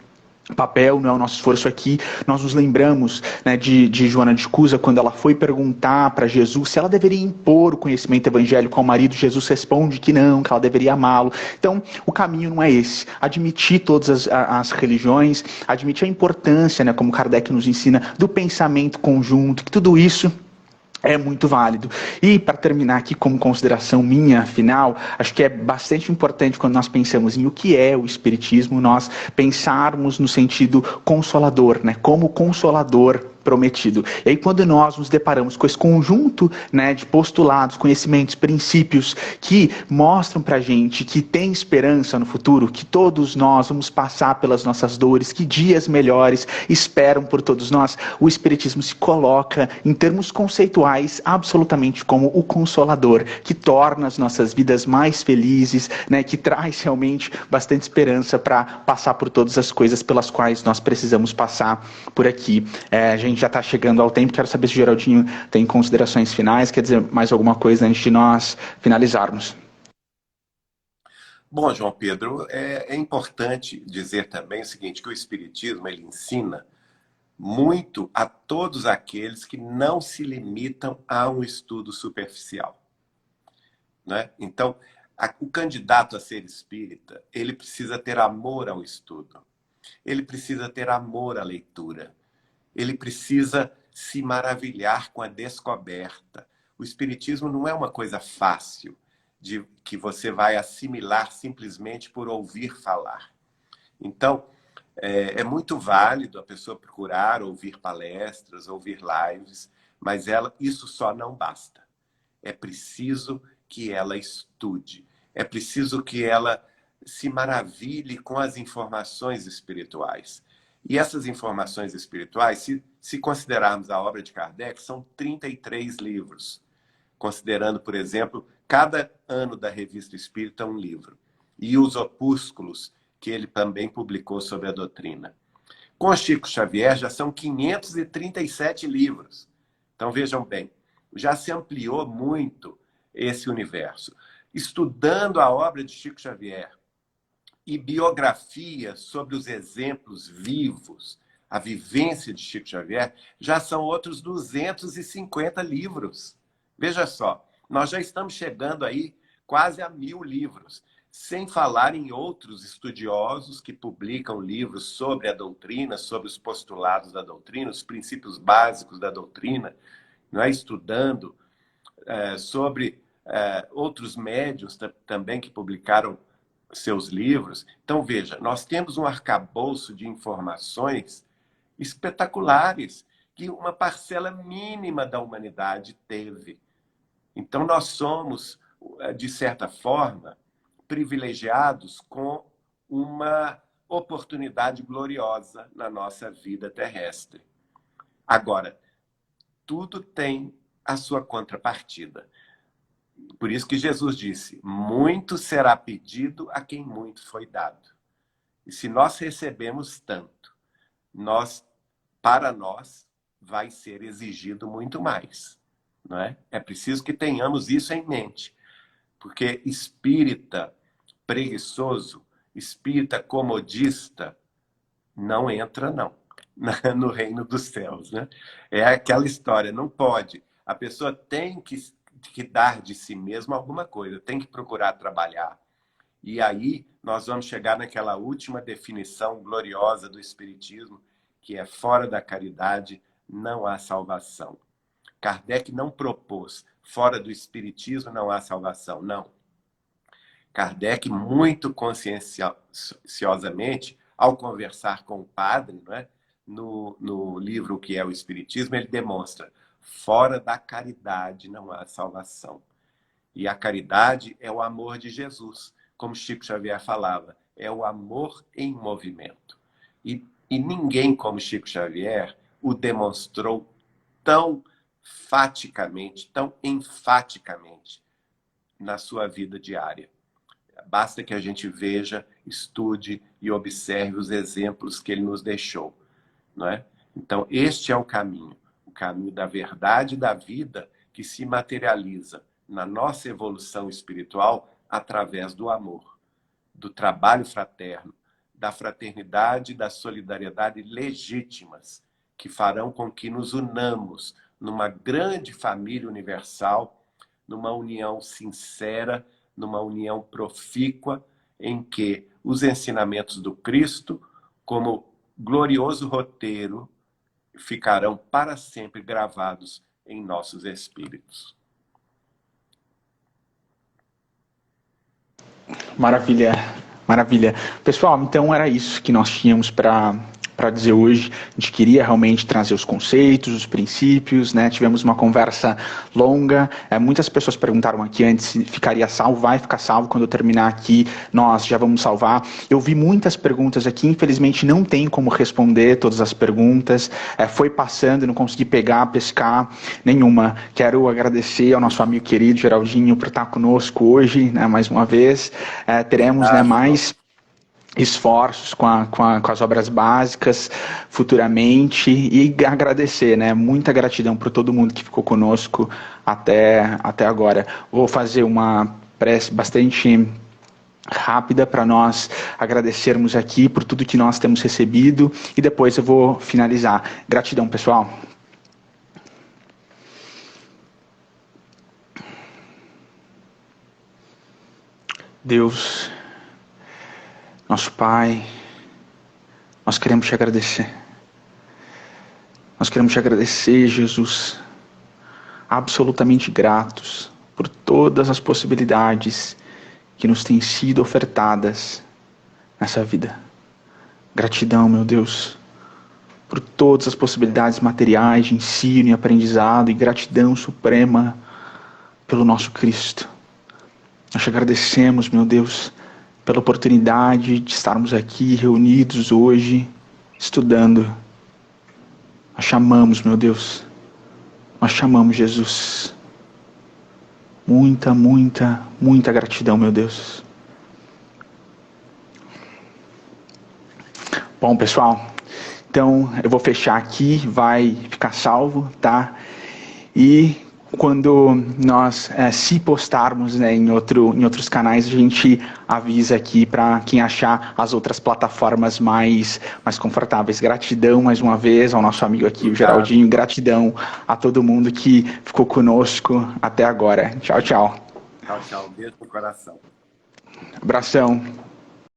papel, não é o nosso esforço aqui. Nós nos lembramos, né, de Joana de Cusa, quando ela foi perguntar para Jesus se ela deveria impor o conhecimento evangélico ao marido. Jesus responde que não, que ela deveria amá-lo. Então, o caminho não é esse. Admitir todas as religiões, admitir a importância, né, como Kardec nos ensina, do pensamento conjunto, que tudo isso é muito válido. E, para terminar aqui como consideração minha final, acho que é bastante importante, quando nós pensamos em o que é o Espiritismo, nós pensarmos no sentido consolador, né? Como consolador prometido. E aí, quando nós nos deparamos com esse conjunto, né, de postulados, conhecimentos, princípios que mostram pra gente que tem esperança no futuro, que todos nós vamos passar pelas nossas dores, que dias melhores esperam por todos nós, o Espiritismo se coloca, em termos conceituais, absolutamente como o consolador, que torna as nossas vidas mais felizes, né, que traz realmente bastante esperança para passar por todas as coisas pelas quais nós precisamos passar por aqui. A gente já está chegando ao tempo, quero saber se o Geraldinho tem considerações finais, quer dizer mais alguma coisa antes de nós finalizarmos. Bom, João Pedro, é importante dizer também o seguinte, que o Espiritismo ele ensina muito a todos aqueles que não se limitam a um estudo superficial, né? Então, o candidato a ser espírita, ele precisa ter amor ao estudo, ele precisa ter amor à leitura, ele precisa se maravilhar com a descoberta. O Espiritismo não é uma coisa fácil, que você vai assimilar simplesmente por ouvir falar. Então, é muito válido a pessoa procurar ouvir palestras, ouvir lives, mas isso só não basta. É preciso que ela estude, é preciso que ela se maravilhe com as informações espirituais. E essas informações espirituais, se considerarmos a obra de Kardec, são 33 livros, considerando, por exemplo, cada ano da Revista Espírita um livro, e os opúsculos que ele também publicou sobre a doutrina. Com Chico Xavier já são 537 livros. Então vejam bem, já se ampliou muito esse universo. Estudando a obra de Chico Xavier e biografias sobre os exemplos vivos, a vivência de Chico Xavier, já são outros 250 livros. Veja só, nós já estamos chegando aí quase a 1000 livros, sem falar em outros estudiosos que publicam livros sobre a doutrina, sobre os postulados da doutrina, os princípios básicos da doutrina, não é? Estudando sobre outros médiuns também que publicaram seus livros. Então, veja, nós temos um arcabouço de informações espetaculares que uma parcela mínima da humanidade teve. Então, nós somos, de certa forma, privilegiados com uma oportunidade gloriosa na nossa vida terrestre. Agora, tudo tem a sua contrapartida. Por isso que Jesus disse, muito será pedido a quem muito foi dado. E se nós recebemos tanto, para nós vai ser exigido muito mais. Não é? É preciso que tenhamos isso em mente. Porque espírita preguiçoso, espírita comodista, não entra, não, no reino dos céus. Né? É aquela história, não pode. A pessoa tem que dar de si mesma alguma coisa, tem que procurar trabalhar. E aí nós vamos chegar naquela última definição gloriosa do Espiritismo, que é fora da caridade não há salvação. Kardec não propôs, fora do Espiritismo não há salvação, não. Kardec, muito conscienciosamente, ao conversar com o padre, não é? no livro O que é o Espiritismo, ele demonstra, fora da caridade não há salvação. E a caridade é o amor de Jesus, como Chico Xavier falava, é o amor em movimento. E ninguém como Chico Xavier o demonstrou tão faticamente, tão enfaticamente na sua vida diária. Basta que a gente veja, estude e observe os exemplos que ele nos deixou. Não é? Então, este é o caminho da verdade da vida que se materializa na nossa evolução espiritual através do amor, do trabalho fraterno, da fraternidade e da solidariedade legítimas, que farão com que nos unamos numa grande família universal, numa união sincera, numa união profícua, em que os ensinamentos do Cristo, como glorioso roteiro, ficarão para sempre gravados em nossos espíritos. Maravilha, maravilha. Pessoal, então era isso que nós tínhamos para dizer hoje. A gente queria realmente trazer os conceitos, os princípios, né? Tivemos uma conversa longa. Muitas pessoas perguntaram aqui antes se ficaria salvo. Vai ficar salvo quando eu terminar aqui. Nós já vamos salvar. Eu vi muitas perguntas aqui. Infelizmente não tem como responder todas as perguntas. Foi passando, não consegui pescar nenhuma. Quero agradecer ao nosso amigo querido Geraldinho por estar conosco hoje, né? Mais uma vez. Teremos, né, mais esforços com as obras básicas futuramente e agradecer, né? Muita gratidão por todo mundo que ficou conosco até agora. Vou fazer uma prece bastante rápida para nós agradecermos aqui por tudo que nós temos recebido e depois eu vou finalizar. Gratidão, pessoal. Deus, nosso Pai, nós queremos te agradecer. Nós queremos te agradecer, Jesus, absolutamente gratos por todas as possibilidades que nos têm sido ofertadas nessa vida. Gratidão, meu Deus, por todas as possibilidades materiais de ensino e aprendizado, e gratidão suprema pelo nosso Cristo. Nós te agradecemos, meu Deus, pela oportunidade de estarmos aqui reunidos hoje, estudando. Nós chamamos, meu Deus, nós chamamos Jesus. Muita, muita, muita gratidão, meu Deus. Bom, pessoal, então eu vou fechar aqui, vai ficar salvo, tá? E quando nós se postarmos, né, em outros canais, a gente avisa aqui para quem achar as outras plataformas mais confortáveis. Gratidão mais uma vez ao nosso amigo aqui, o Geraldinho. Gratidão a todo mundo que ficou conosco até agora. Tchau, tchau. Tchau, tchau. Beijo no coração. Abração.